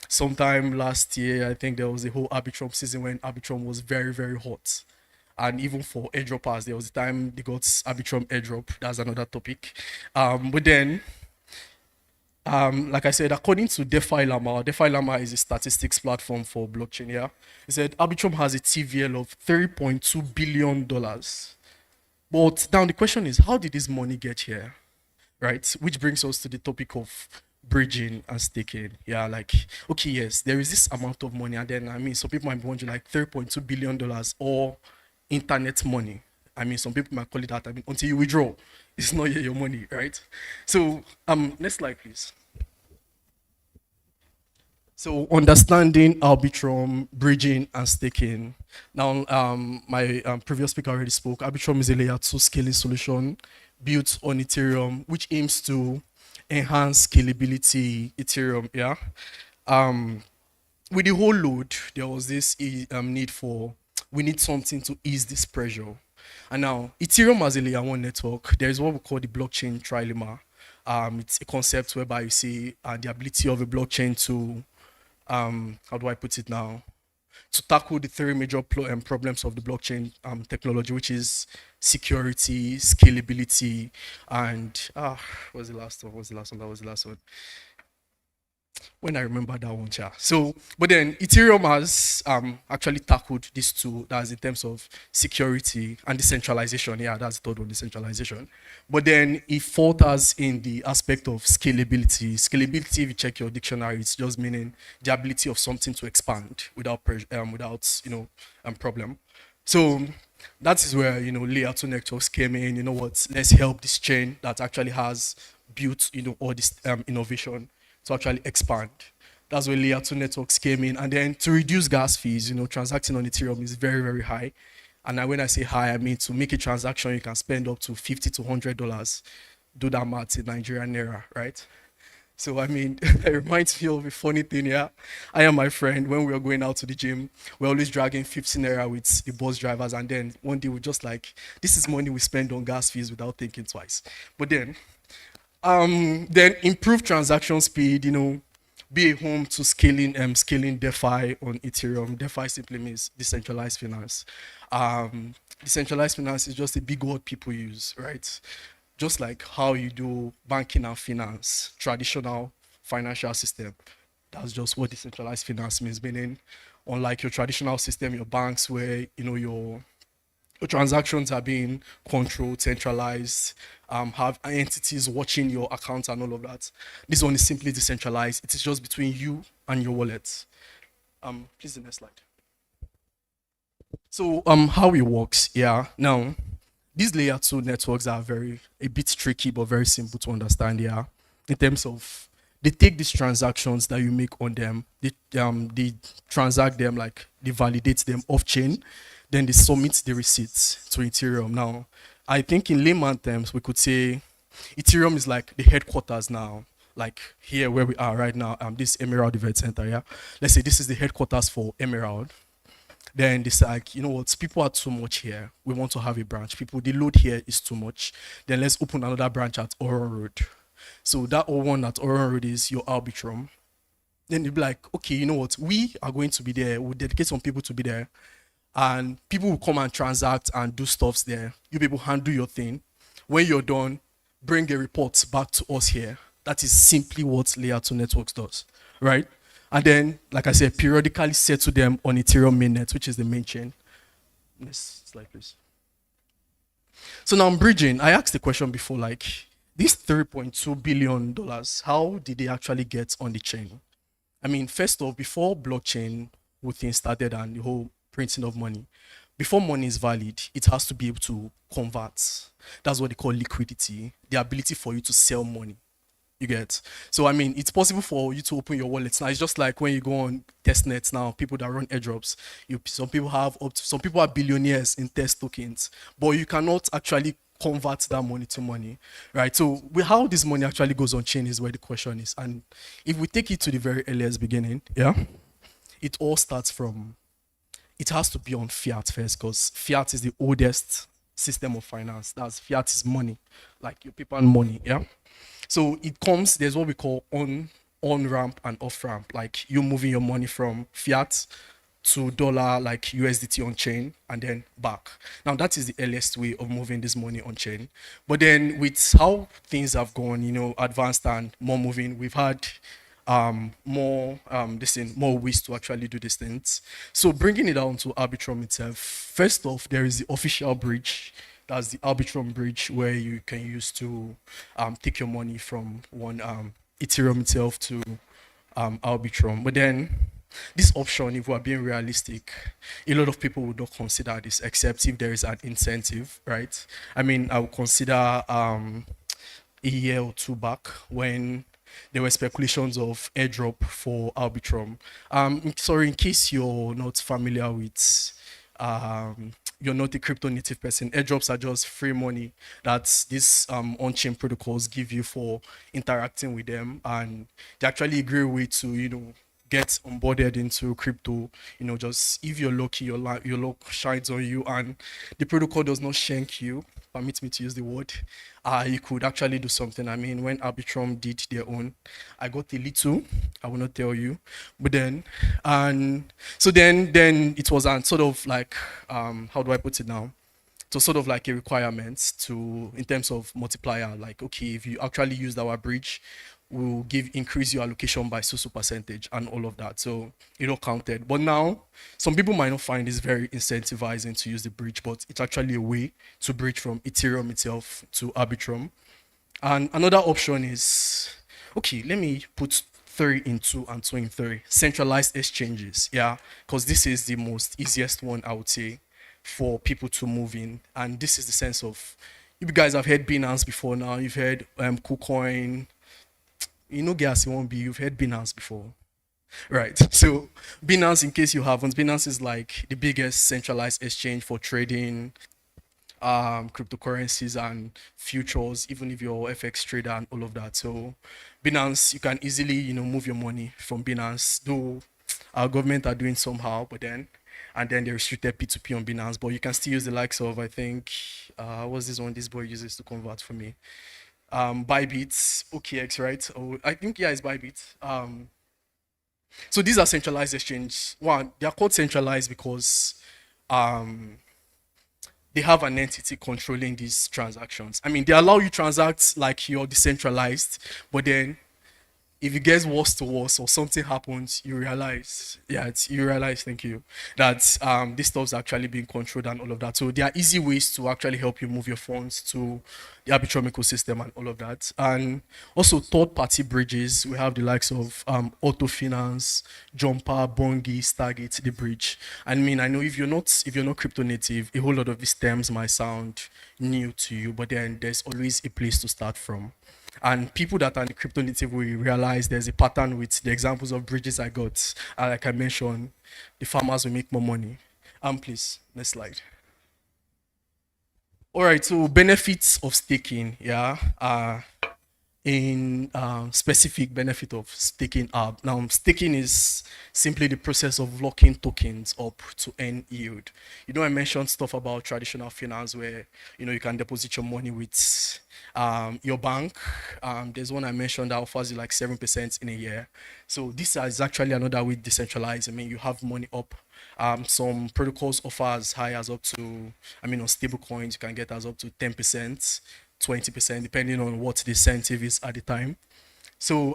Sometime last year, I think there was a whole Arbitrum season when Arbitrum was very, very hot. And even for airdroppers, there was a time they got Arbitrum airdrop. That's another topic. But then, like I said, according to DeFi Llama is a statistics platform for blockchain. Yeah, it said Arbitrum has a TVL of $3.2 billion. But now the question is, how did this money get here, right? Which brings us to the topic of bridging and staking. Yeah, like, okay, yes, there is this amount of money, and then I mean, some people might be wondering like $3.2 billion or internet money. I mean, some people might call it that. I mean, until you withdraw, it's not yet your money, right? So, next slide, please. So, understanding Arbitrum, bridging, and staking. Now, my previous speaker already spoke. Arbitrum is a layer 2 scaling solution built on Ethereum, which aims to enhance scalability Ethereum. Yeah. With the whole load, there was this need for, we need something to ease this pressure. And now, Ethereum as a layer 1 network, there is what we call the blockchain trilemma. It's a concept whereby you see the ability of a blockchain to, how do I put it now? To tackle the 3 major problems of the blockchain technology, which is security, scalability, and what was the last one? That was the last one. When I remember that one, yeah. So, but then Ethereum has actually tackled these two. That's in terms of security and decentralization. Yeah, that's the third one, decentralization. But then it falters in the aspect of scalability. Scalability, if you check your dictionary, it's just meaning the ability of something to expand without problem. So that is where layer 2 networks came in. You know what? Let's help this chain that actually has built all this innovation to actually expand. That's where layer 2 networks came in. And then to reduce gas fees, transacting on Ethereum is very, very high. And when I say high, I mean to make a transaction, you can spend up to $50 to $100. Do that math in Nigerian naira, right? So, I mean, it reminds me of a funny thing, yeah? I and my friend, when we were going out to the gym, we're always dragging 15 naira with the bus drivers. And then one day we're just like, this is money we spend on gas fees without thinking twice. But then improve transaction speed, be a home to scaling DeFi on Ethereum. DeFi simply means decentralized finance. Decentralized finance is just a big word people use, right? Just like how you do banking and finance, traditional financial system. That's just what decentralized finance means, meaning unlike your traditional system, your banks where, your transactions are being controlled, centralized, have entities watching your accounts and all of that. This one is simply decentralized. It is just between you and your wallet. Please, the next slide. So, how it works, yeah. Now, these layer 2 networks are a bit tricky, but very simple to understand, yeah. In terms of, they take these transactions that you make on them, they transact them, like they validate them off chain, then they submit the receipts to Ethereum. Now, I think in layman terms, we could say Ethereum is like the headquarters now, like here where we are right now, this Emerald Event Center, yeah? Let's say this is the headquarters for Emerald. Then it's like, people are too much here. We want to have a branch. The load here is too much. Then let's open another branch at Oron Road. So that one at Oron Road is your Arbitrum. Then you'll be like, okay, you know what? We are going to be there. We'll dedicate some people to be there. And people will come and transact and do stuffs there. You people handle your thing. When you're done, bring a report back to us here. That is simply what layer 2 networks does, right? And then, like I said, periodically settle them on Ethereum mainnet, which is the main chain. Next slide, please. So now I'm bridging. I asked the question before, like, these $3.2 billion, how did they actually get on the chain? I mean, first off, before blockchain thing started and the whole printing of money, before money is valid, it has to be able to convert. That's what they call liquidity, the ability for you to sell money. You get? So, I mean, it's possible for you to open your wallets. Now, it's just like when you go on testnets now, people that run airdrops, some people are billionaires in test tokens, but you cannot actually convert that money to money, right? So how this money actually goes on chain is where the question is. And if we take it to the very earliest beginning, yeah, it all starts from, it has to be on fiat first, because fiat is the oldest system of finance. That's fiat is money, like your paper and money, yeah. So it comes, there's what we call on ramp and off ramp, like you moving your money from fiat to dollar, like USDT on chain, and then back. Now that is the earliest way of moving this money on chain. But then with how things have gone, you know, advanced and more moving, we've had more ways to actually do these things. So bringing it down to Arbitrum itself, first off, there is the official bridge. That's the Arbitrum bridge, where you can use to take your money from one Ethereum itself to Arbitrum. But then this option, if we're being realistic, a lot of people would not consider this, except if there is an incentive, right? I mean, I would consider a year or two back when there were speculations of airdrop for Arbitrum. Sorry, in case you're not familiar with, you're not a crypto native person, airdrops are just free money that these on-chain protocols give you for interacting with them, and they actually a great way to, you know, get onboarded into crypto. You know, just if you're lucky, your luck shines on you and the protocol does not shank you, permit me to use the word, you could actually do something. I mean, when Arbitrum did their own, I got a little, I will not tell you, but then, and so then it was sort of like, how do I put it now? So sort of like a requirement to, in terms of multiplier, like, okay, if you actually used our bridge, will increase your allocation by so percentage and all of that. So it all counted. But now some people might not find this very incentivizing to use the bridge, but it's actually a way to bridge from Ethereum itself to Arbitrum. And another option is, okay, let me put 3 in 2 and 2 in 3, centralized exchanges. Yeah, because this is the most easiest one, I would say, for people to move in. And this is the sense of, you guys have heard Binance before now, you've heard KuCoin, you know, gas, it won't be, you've heard Binance before, right? So Binance, in case you haven't, Binance is like the biggest centralized exchange for trading cryptocurrencies and futures, even if you're FX trader and all of that. So Binance, you can easily, you know, move your money from Binance, though our government are doing somehow, but then, and then they restricted P2P on Binance, but you can still use the likes of, I think, what's this one this boy uses to convert for me? Bybit, OKX, right? Oh, I think, yeah, it's Bybit. So these are centralized exchanges. One, they are called centralized because they have an entity controlling these transactions. I mean, they allow you transact like you're decentralized, but then if it gets worse to worse or something happens, you realize, thank you, that this stuff's actually being controlled and all of that. So there are easy ways to actually help you move your funds to the Arbitrum ecosystem and all of that. And also third-party bridges, we have the likes of Auto Finance, Jumper, Bongi, Stargate, the bridge. I mean, I know if you're not crypto native, a whole lot of these terms might sound new to you, but then there's always a place to start from. And people that are the crypto native will realize there's a pattern with the examples of bridges I got. Like I mentioned, the farmers will make more money. Please, next slide. All right, so benefits of staking, yeah. In specific benefit of staking up. Now, staking is simply the process of locking tokens up to earn yield. You know, I mentioned stuff about traditional finance where, you know, you can deposit your money with your bank. There's one I mentioned that offers you like 7% in a year. So this is actually another way decentralized. I mean, you have money up. Some protocols offer as high as up to, I mean, on stable coins, you can get as up to 10%. 20%, depending on what the incentive is at the time. So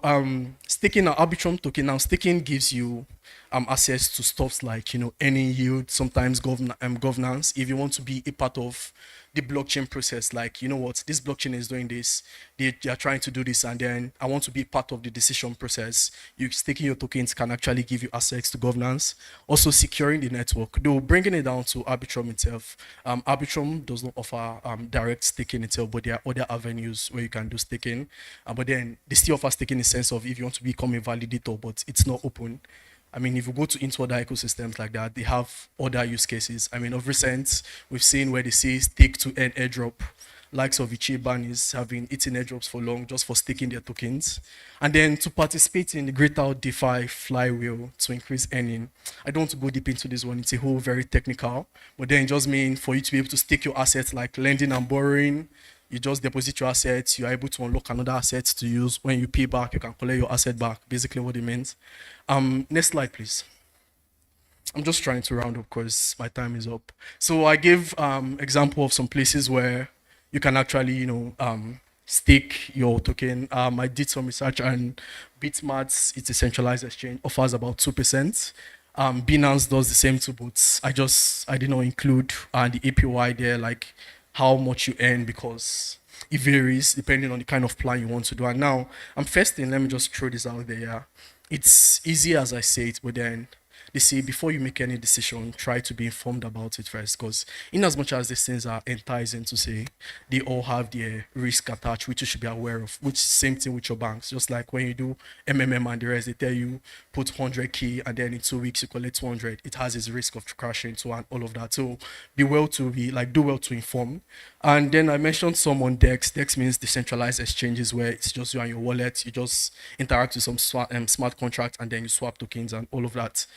staking an Arbitrum token, now staking gives you access to stuff like, you know, any yield, sometimes governance. If you want to be a part of the blockchain process, like, you know what, this blockchain is doing this, they are trying to do this, and then I want to be part of the decision process. You staking your tokens can actually give you access to governance. Also securing the network, though bringing it down to Arbitrum itself. Arbitrum does not offer direct staking itself, but there are other avenues where you can do staking. But then they still offer staking in the sense of if you want to become a validator, but it's not open. I mean, if you go into other ecosystems like that, they have other use cases. I mean, of recent, we've seen where they say stake to earn airdrop. likes of Ichiban is having eaten airdrops for long just for staking their tokens. And then to participate in the greater DeFi flywheel to increase earning. I don't want to go deep into this one. It's a whole very technical, but then it just means for you to be able to stake your assets like lending and borrowing. You just deposit your assets, you're able to unlock another asset to use. When you pay back, you can collect your asset back. Basically what it means. Next slide, please. I'm just trying to round up because my time is up. So I gave example of some places where you can actually, stake your token. I did some research and Bitmats, it's a centralized exchange, offers about 2%. Binance does the same too, but I did not include the APY there, like how much you earn, because it varies depending on the kind of plan you want to do. And now, first thing, let me just throw this out there. Yeah. It's easy as I say it, but then they say before you make any decision, try to be informed about it first, because in as much as these things are enticing to say, they all have their risk attached, which you should be aware of, which same thing with your banks. Just like when you do MMM and the rest, they tell you put 100K and then in 2 weeks you collect 200. It has its risk of crashing to and all of that. So do well to inform. And then I mentioned some on DEX. DEX means decentralized exchanges where it's just you and your wallet. You just interact with some smart contracts and then you swap tokens and all of that.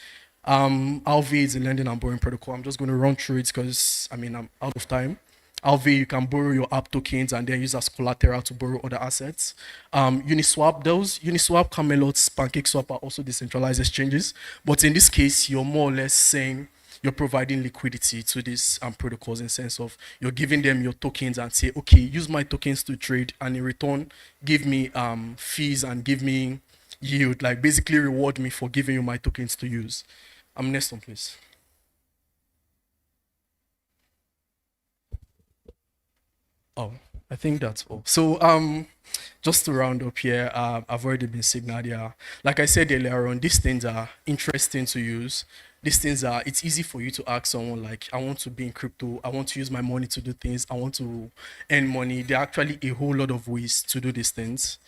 Alv is a lending and borrowing protocol. I'm just going to run through it because I'm out of time. Alv, you can borrow your app tokens and then use as collateral to borrow other assets. Uniswap, Camelot, PancakeSwap are also decentralized exchanges. But in this case, you're more or less saying you're providing liquidity to these protocols in sense of you're giving them your tokens and say, okay, use my tokens to trade, and in return, give me fees and give me yield, like basically reward me for giving you my tokens to use. Next one, please. Oh, I think that's all. So just to round up here, I've already been signaled here. Like I said earlier on, these things are interesting to use. It's easy for you to ask someone like, I want to be in crypto, I want to use my money to do things, I want to earn money. There are actually a whole lot of ways to do these things,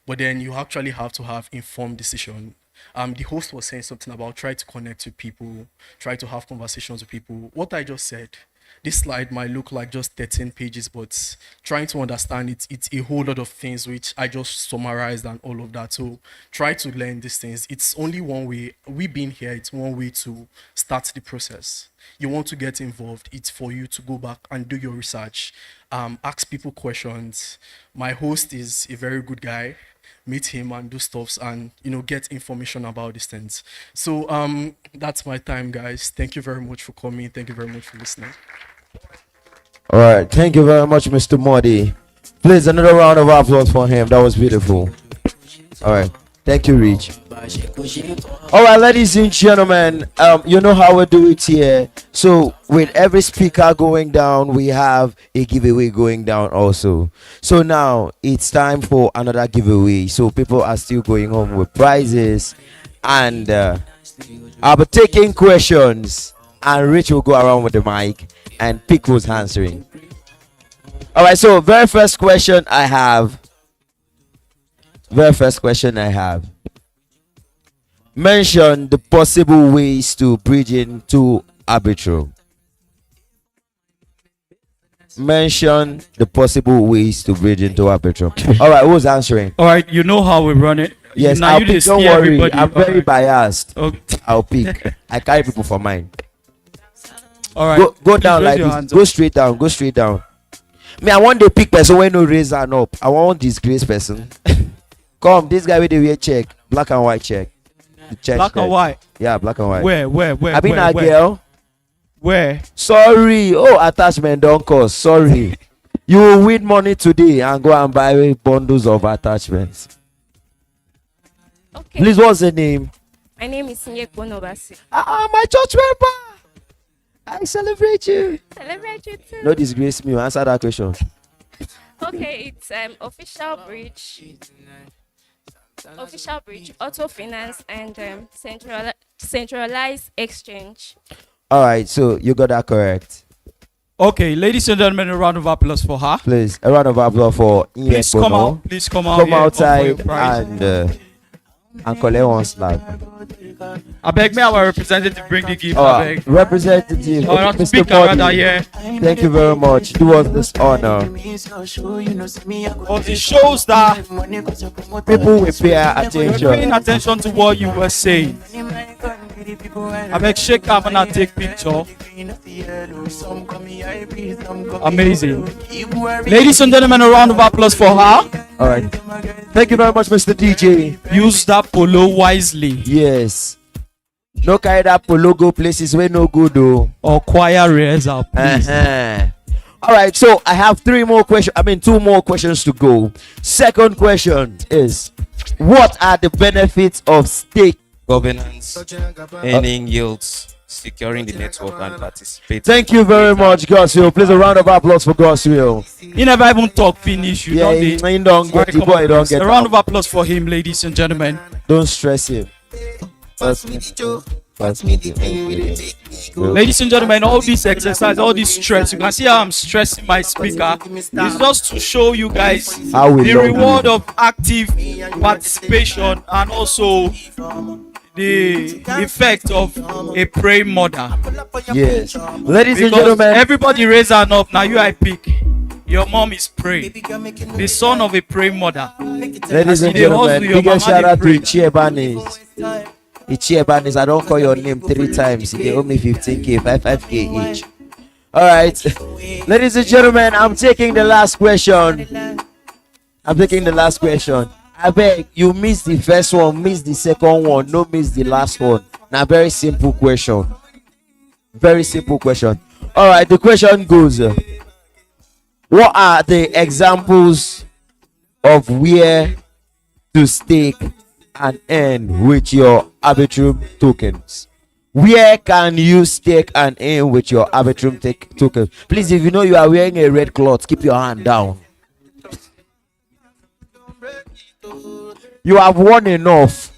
but then you actually have to have informed decision. The host was saying something about try to connect with people, try to have conversations with people. What I just said, this slide might look like just 13 pages, but trying to understand it, it's a whole lot of things which I just summarized and all of that. So try to learn these things. It's only one way. We being here, it's one way to start the process. You want to get involved, it's for you to go back and do your research, ask people questions. My host is a very good guy. Meet him and do stuffs and get information about these things. So that's my time, guys. Thank you very much for coming. Thank you very much for listening. All right, thank you very much, Mr. Modi. Please, another round of applause for him. That was beautiful. All right, thank you, Rich. All right, ladies and gentlemen, you know how we do it here. So with every speaker going down, we have a giveaway going down also. So now it's time for another giveaway. So people are still going home with prizes, and I'll be taking questions, and Rich will go around with the mic and pick who's answering. All right, so very first question I have. Mention the possible ways to bridge into Arbitrum. Mention the possible ways to bridge into Arbitrum. All right, who's answering? All right, you know how we run it. Yes, now I'll you pick. just Don't see worry, everybody. I'm very biased. Okay. I'll pick. I carry people for mine. All right. Go down raise like your this. hands Go up. straight down. Go straight down. Me, I want the pick person when no raise hand up. I want disgrace person. Come, this guy with the weird check, black and white check. The check. Black and white. Yeah, black and white. Where? I mean, a girl. Where? Sorry. Oh, attachment don't cost. Sorry. You will win money today and go and buy bundles of attachments. Okay. Please, what's the name? My name is Nyekbo Nobasi. My church member. I celebrate you. Celebrate you too. No disgrace me. Answer that question. Okay, it's official bridge, auto finance, and centralized exchange. All right, so you got that correct. Okay, ladies and gentlemen, a round of applause for her. Please, a round of applause for Please come out. Please come out. Come here, outside for your prize. and and collect one slab. I beg me our representative bring the gift. I beg. Representative, Or not Mr. speaker rather, Modi, yeah. thank you very much. Do us this honor. But it shows that People will pay you're paying attention. attention to what you were saying. I beg shake up and take picture. Amazing. Ladies and gentlemen, a round of applause for her. All right. Thank you very much, Mr. DJ. Use that polo wisely. Yes. No carry that polo go places where no good though. Or choir rehearsal, please. All right. So I have two more questions to go. Second question is, what are the benefits of stake? Governance, earning yields, securing the network, and participating. Thank you very much, Goswell. Please a round of applause for Goswell. He never even talk finish. You Yeah, don't he dey- don't get the Come boy, on, don't please. get A round up. of applause for him, ladies and gentlemen. Don't stress him. Ladies and gentlemen, all this exercise, all this stress, you can see how I'm stressing my speaker. It's just to show you guys How we the love reward you. of active participation and also the effect of a praying mother. Yes. Ladies and Because gentlemen, everybody raise hand up. Now you I pick. Your mom is praying. The son of a praying mother. ladies and As you dey hustle, gentlemen, your biggest mama shout out dey to Ichiebanis. Ichiebanis, I don't call your name 3 times. They owe me 15k, 5k each. All right. Ladies and gentlemen, I'm taking the last question. I beg you miss the first one, miss the second one, no miss the last one. Now, very simple question. Very simple question. All right, the question goes: what are the examples of where to stake and earn with your Arbitrum tokens? Where can you stake and earn with your Arbitrum token? Please, if you know you are wearing a red cloth, keep your hand down. You have won enough.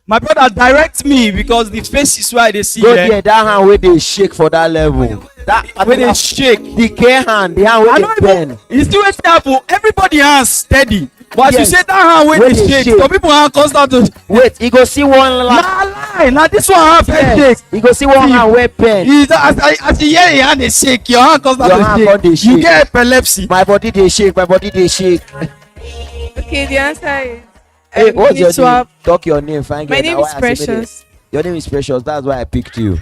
My brother, direct me because the face is where they see Go here. there, that hand where they shake for that level. That Where they shake. the care hand, the hand I where don't they even. bend. It's still happen. Everybody hands steady. But as you Yes. say that hand where Where they they shake, shake. some people hand constant to. Wait, you go see one line. Nah lie. Now this one hand first Yes. shake. You go see one See. hand where pen. As you hear your hand they shake, your hand constant Your to hand shake. come dey You shake. get epilepsy. My body they shake. Okay, the answer is Hey, what's your name? Uniswap. Talk your name, fine. My girl. name Now is why I say make Precious. it- Your name is Precious. That's why I picked you.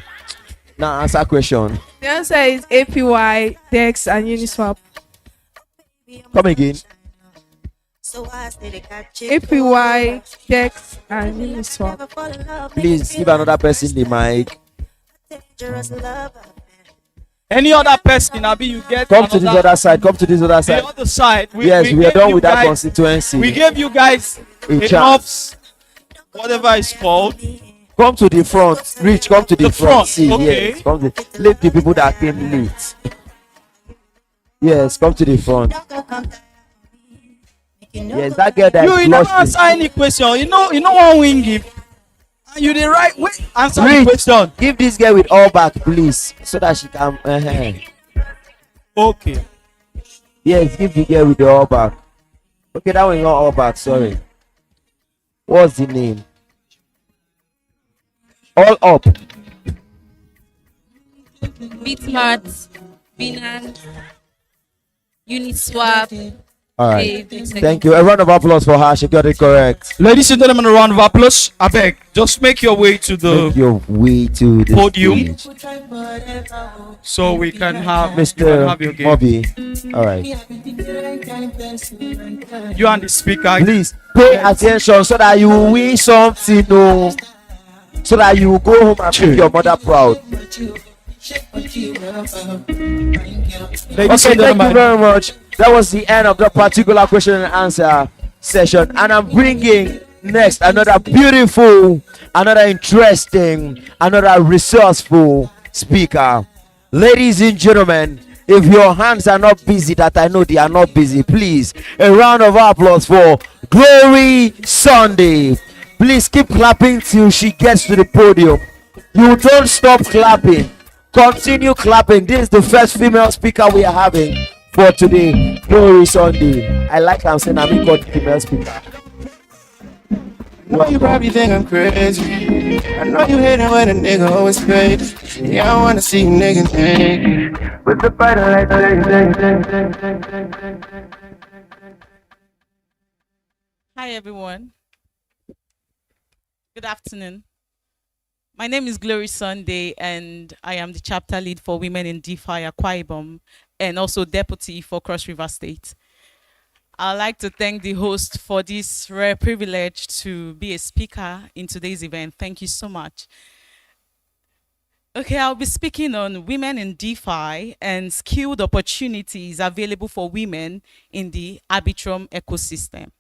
Now answer question. The answer is APY, DEX, and Uniswap. Come again. APY, DEX, and Uniswap. Please give another person the mic. Any other person, Abi, you get. Come to this another- other side. Come to this other The side. other side. Yes, we are gave done you with that guys- constituency. We gave you guys A enough, chance. whatever it's called. Come to the front. Reach. Come to the, The front, See, okay. yes. Come to let the people that came late. Yes, come to the front. Yes, that girl that You never blushed. answer any question. You know one wing give. And you the right way answer the Reach. question. Give this girl with all back, please, so that she can. Okay. Yes, give the girl with the all back. Okay, that one is not all back. Sorry. What's the name? All up. Bitmart, Binance, Uniswap. All right. Thank you. A round of applause for her. She got it correct. Ladies and gentlemen, a round of applause. I beg, just make your way to Make the your way to the podium. stage. so we can have Mr. have your game. Moby. All right. You and the speaker. Please pay attention so that you will win something. No. So that you will go home and make your mother proud. Ladies Okay, and thank you gentlemen, very much. That was the end of the particular question and answer session. And I'm bringing next another beautiful, another interesting, another resourceful speaker. Ladies and gentlemen, if your hands are not busy, that I know they are not busy, please, a round of applause for Glory Sunday. Please keep clapping till she gets to the podium. You don't stop clapping. Continue clapping. This is the first female speaker we are having for today, Glory Sunday. I like I'm saying I'm called female speaker. know you probably think I'm crazy. I know you hating when a nigga always pays. Yeah, I wanna see you niggas naked. With the fighter like Hi everyone. Good afternoon. My name is Glory Sunday and I am the chapter lead for Women in DeFi Akwa Ibom and also deputy for Cross River State. I'd like to thank the host for this rare privilege to be a speaker in today's event. Thank you so much. Okay, I'll be speaking on women in DeFi and skilled opportunities available for women in the Arbitrum ecosystem.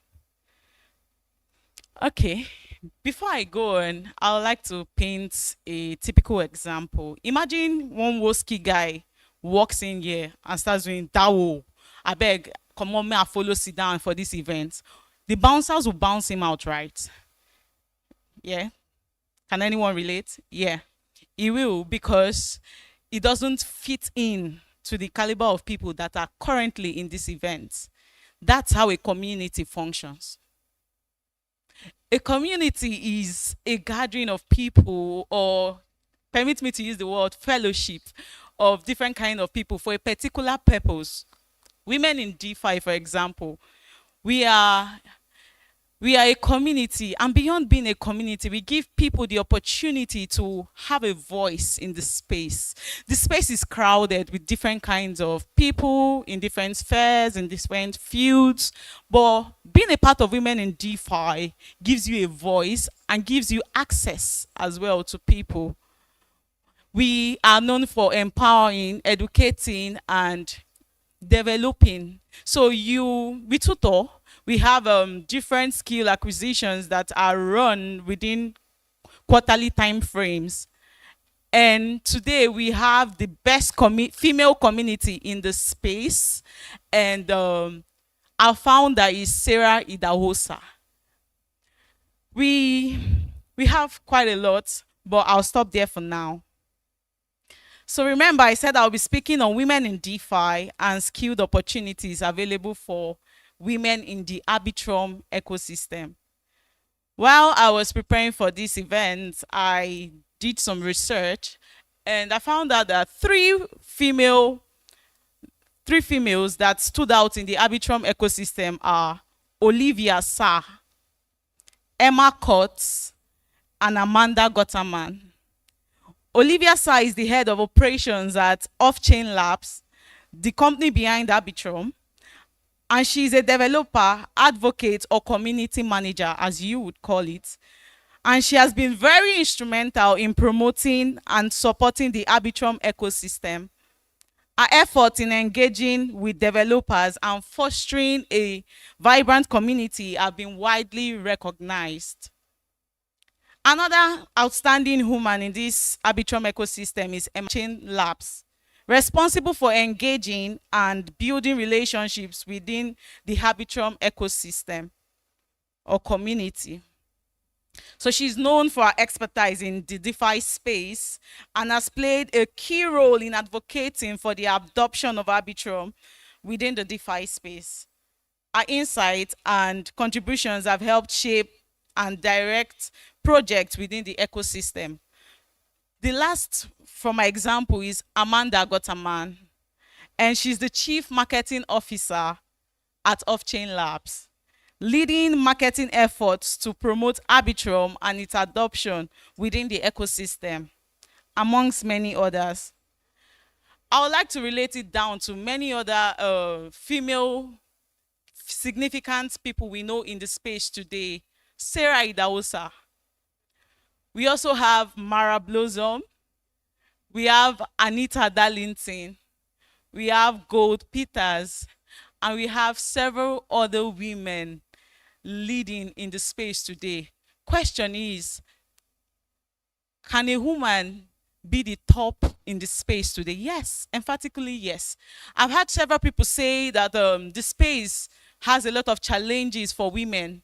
Okay, before I go on, I would like to paint a typical example. Imagine one Woski guy walks in here and starts doing Dawo. I beg, come on, may I follow sit down for this event. The bouncers will bounce him out, right? Yeah. Can anyone relate? Yeah. He will, because it doesn't fit in to the caliber of people that are currently in this event. That's how a community functions. A community is a gathering of people, or permit me to use the word fellowship, of different kind of people for a particular purpose. Women in DeFi, for example, we are a community, and beyond being a community, we give people the opportunity to have a voice in the space. The space is crowded with different kinds of people in different spheres, in different fields, but being a part of Women in DeFi gives you a voice and gives you access as well to people. We are known for empowering, educating, and developing. So we tutor. We have different skill acquisitions that are run within quarterly time frames. And today we have the best female community in the space. And our founder is Sarah Idahosa. We have quite a lot, but I'll stop there for now. So remember, I said I'll be speaking on women in DeFi and skilled opportunities available for women in the Arbitrum ecosystem. While I was preparing for this event, I did some research and I found out that three females that stood out in the Arbitrum ecosystem are Olivia Sa, Emma Kotz, and Amanda Gotterman. Olivia Sa is the head of operations at Off-Chain Labs, the company behind Arbitrum, and she's a developer, advocate, or community manager, as you would call it. And she has been very instrumental in promoting and supporting the Arbitrum ecosystem. Her efforts in engaging with developers and fostering a vibrant community have been widely recognized. Another outstanding woman in this Arbitrum ecosystem is Off-Chain Labs, responsible for engaging and building relationships within the Arbitrum ecosystem or community. So she's known for her expertise in the DeFi space and has played a key role in advocating for the adoption of Arbitrum within the DeFi space. Her insights and contributions have helped shape and direct projects within the ecosystem. The last from my example is Amanda Gotterman, and she's the Chief Marketing Officer at Off-Chain Labs, leading marketing efforts to promote Arbitrum and its adoption within the ecosystem, amongst many others. I would like to relate it down to many other female significant people we know in the space today. Sarah Idahosa. We also have Mara Blossom. We have Anita Darlington. We have Gold Peters. And we have several other women leading in the space today. Question is, can a woman be the top in the space today? Yes, emphatically yes. I've had several people say that the space has a lot of challenges for women,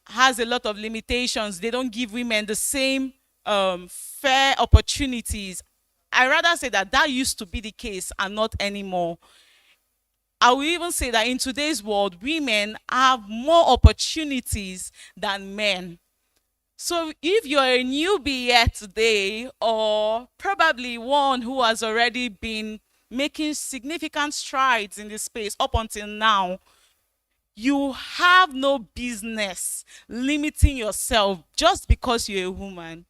has a lot of limitations. They don't give women the same fair opportunities. I rather say that used to be the case and not anymore. I will even say that in today's world, women have more opportunities than men. So if you're a newbie here today, or probably one who has already been making significant strides in this space up until now, you have no business limiting yourself just because you're a woman.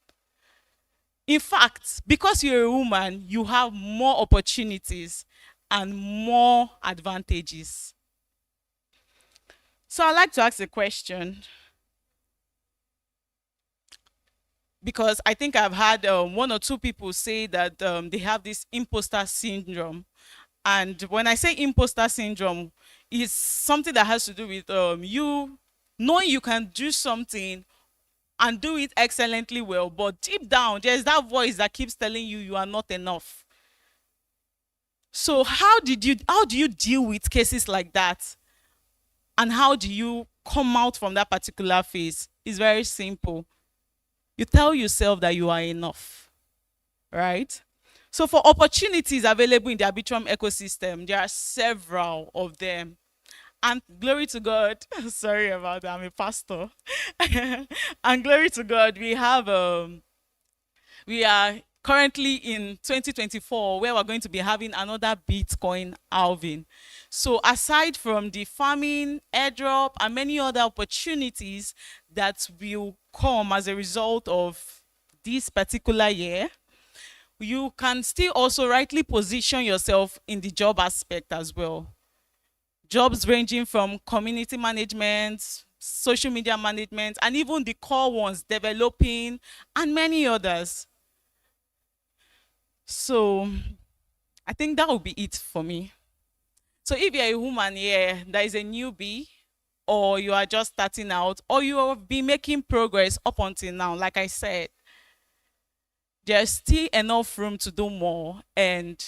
In fact, because you're a woman, you have more opportunities and more advantages. So I'd like to ask a question, because I think I've had one or two people say that they have this imposter syndrome. And when I say imposter syndrome, it's something that has to do with you knowing you can do something and do it excellently well, but deep down, there's that voice that keeps telling you you are not enough. So how do you deal with cases like that? And how do you come out from that particular phase? It's very simple. You tell yourself that you are enough, right? So for opportunities available in the Arbitrum ecosystem, there are several of them. And glory to God, sorry about that, I'm a pastor. And glory to God, we are currently in 2024, where we're going to be having another Bitcoin halving. So aside from the farming, airdrop, and many other opportunities that will come as a result of this particular year, you can still also rightly position yourself in the job aspect as well. Jobs ranging from community management, social media management, and even the core ones, developing, and many others. So I think that will be it for me. So if you're a woman here that is a newbie, or you are just starting out, or you have been making progress up until now, like I said, there's still enough room to do more, and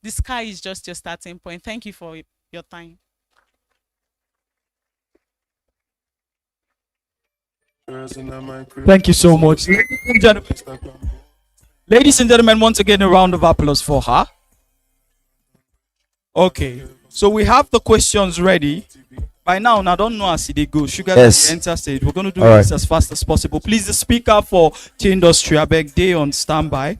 the sky is just your starting point. Thank you for your time. Thank you so much. Ladies and gentlemen, once again, a round of applause for her. Okay, so we have the questions ready. By now, I don't know as they go. Sugar, yes. Enter stage. We're going to do this as fast as possible. Please, the speaker for the industry, I beg, they on standby.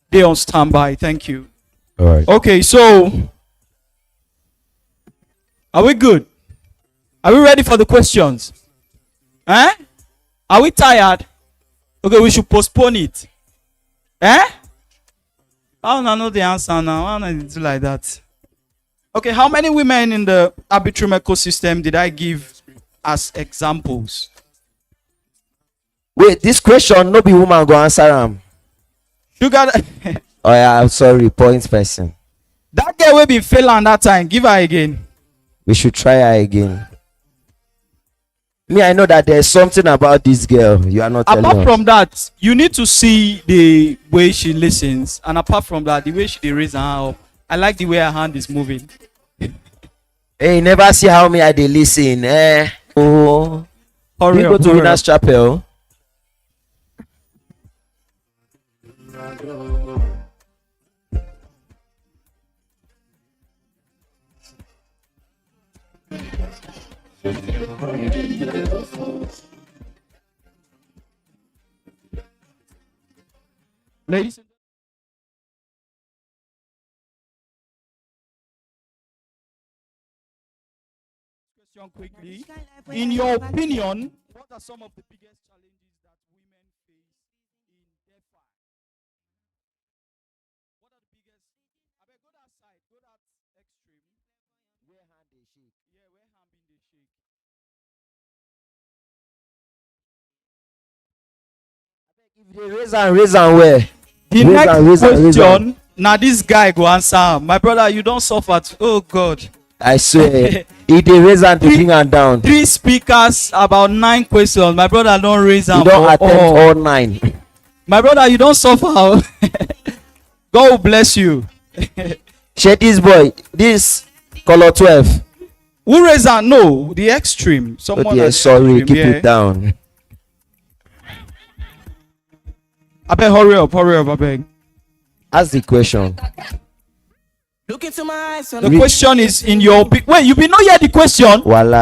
They on standby. Thank you. All right. Okay, so are we good? Are we ready for the questions? Eh? Are we tired? Okay, we should postpone it. Eh? I don't know the answer now. I don't do like that. Okay, how many women in the Arbitrum ecosystem did I give as examples? Wait, this question, no be woman go answer them. You got Oh yeah, I'm sorry, point person. That girl will be failing that time. Give her again. We should try her again. Me, I know that there's something about this girl you are not telling us. Apart from that, you need to see the way she listens, and apart from that, the way she raises her hand up. I like the way her hand is moving. Hey, never see how me I dey listen. Oh, hurry up, go to Winners Chapel. Ladies. Question quickly. In your opinion, what are some of the biggest challenges that women face in DeFi? What are the biggest? I bet go that side, go that extreme. Where hand they shake? Yeah, where hand been they shake? If they raise and where? The next question, now this guy go answer. My brother, you don't suffer. Oh God. I swear. If they raise and bring and down. 3 speakers, about 9 questions. My brother don't raise and you don't attempt all 9. My brother, you don't suffer. God will bless you. Share this boy. This color 12. Who raise and no? The extreme. Someone. Yeah, sorry, keep it down. I beg, hurry up, I beg. Ask the question. Look into my eyes. The question is in your wait, you be not hear the question. Voila.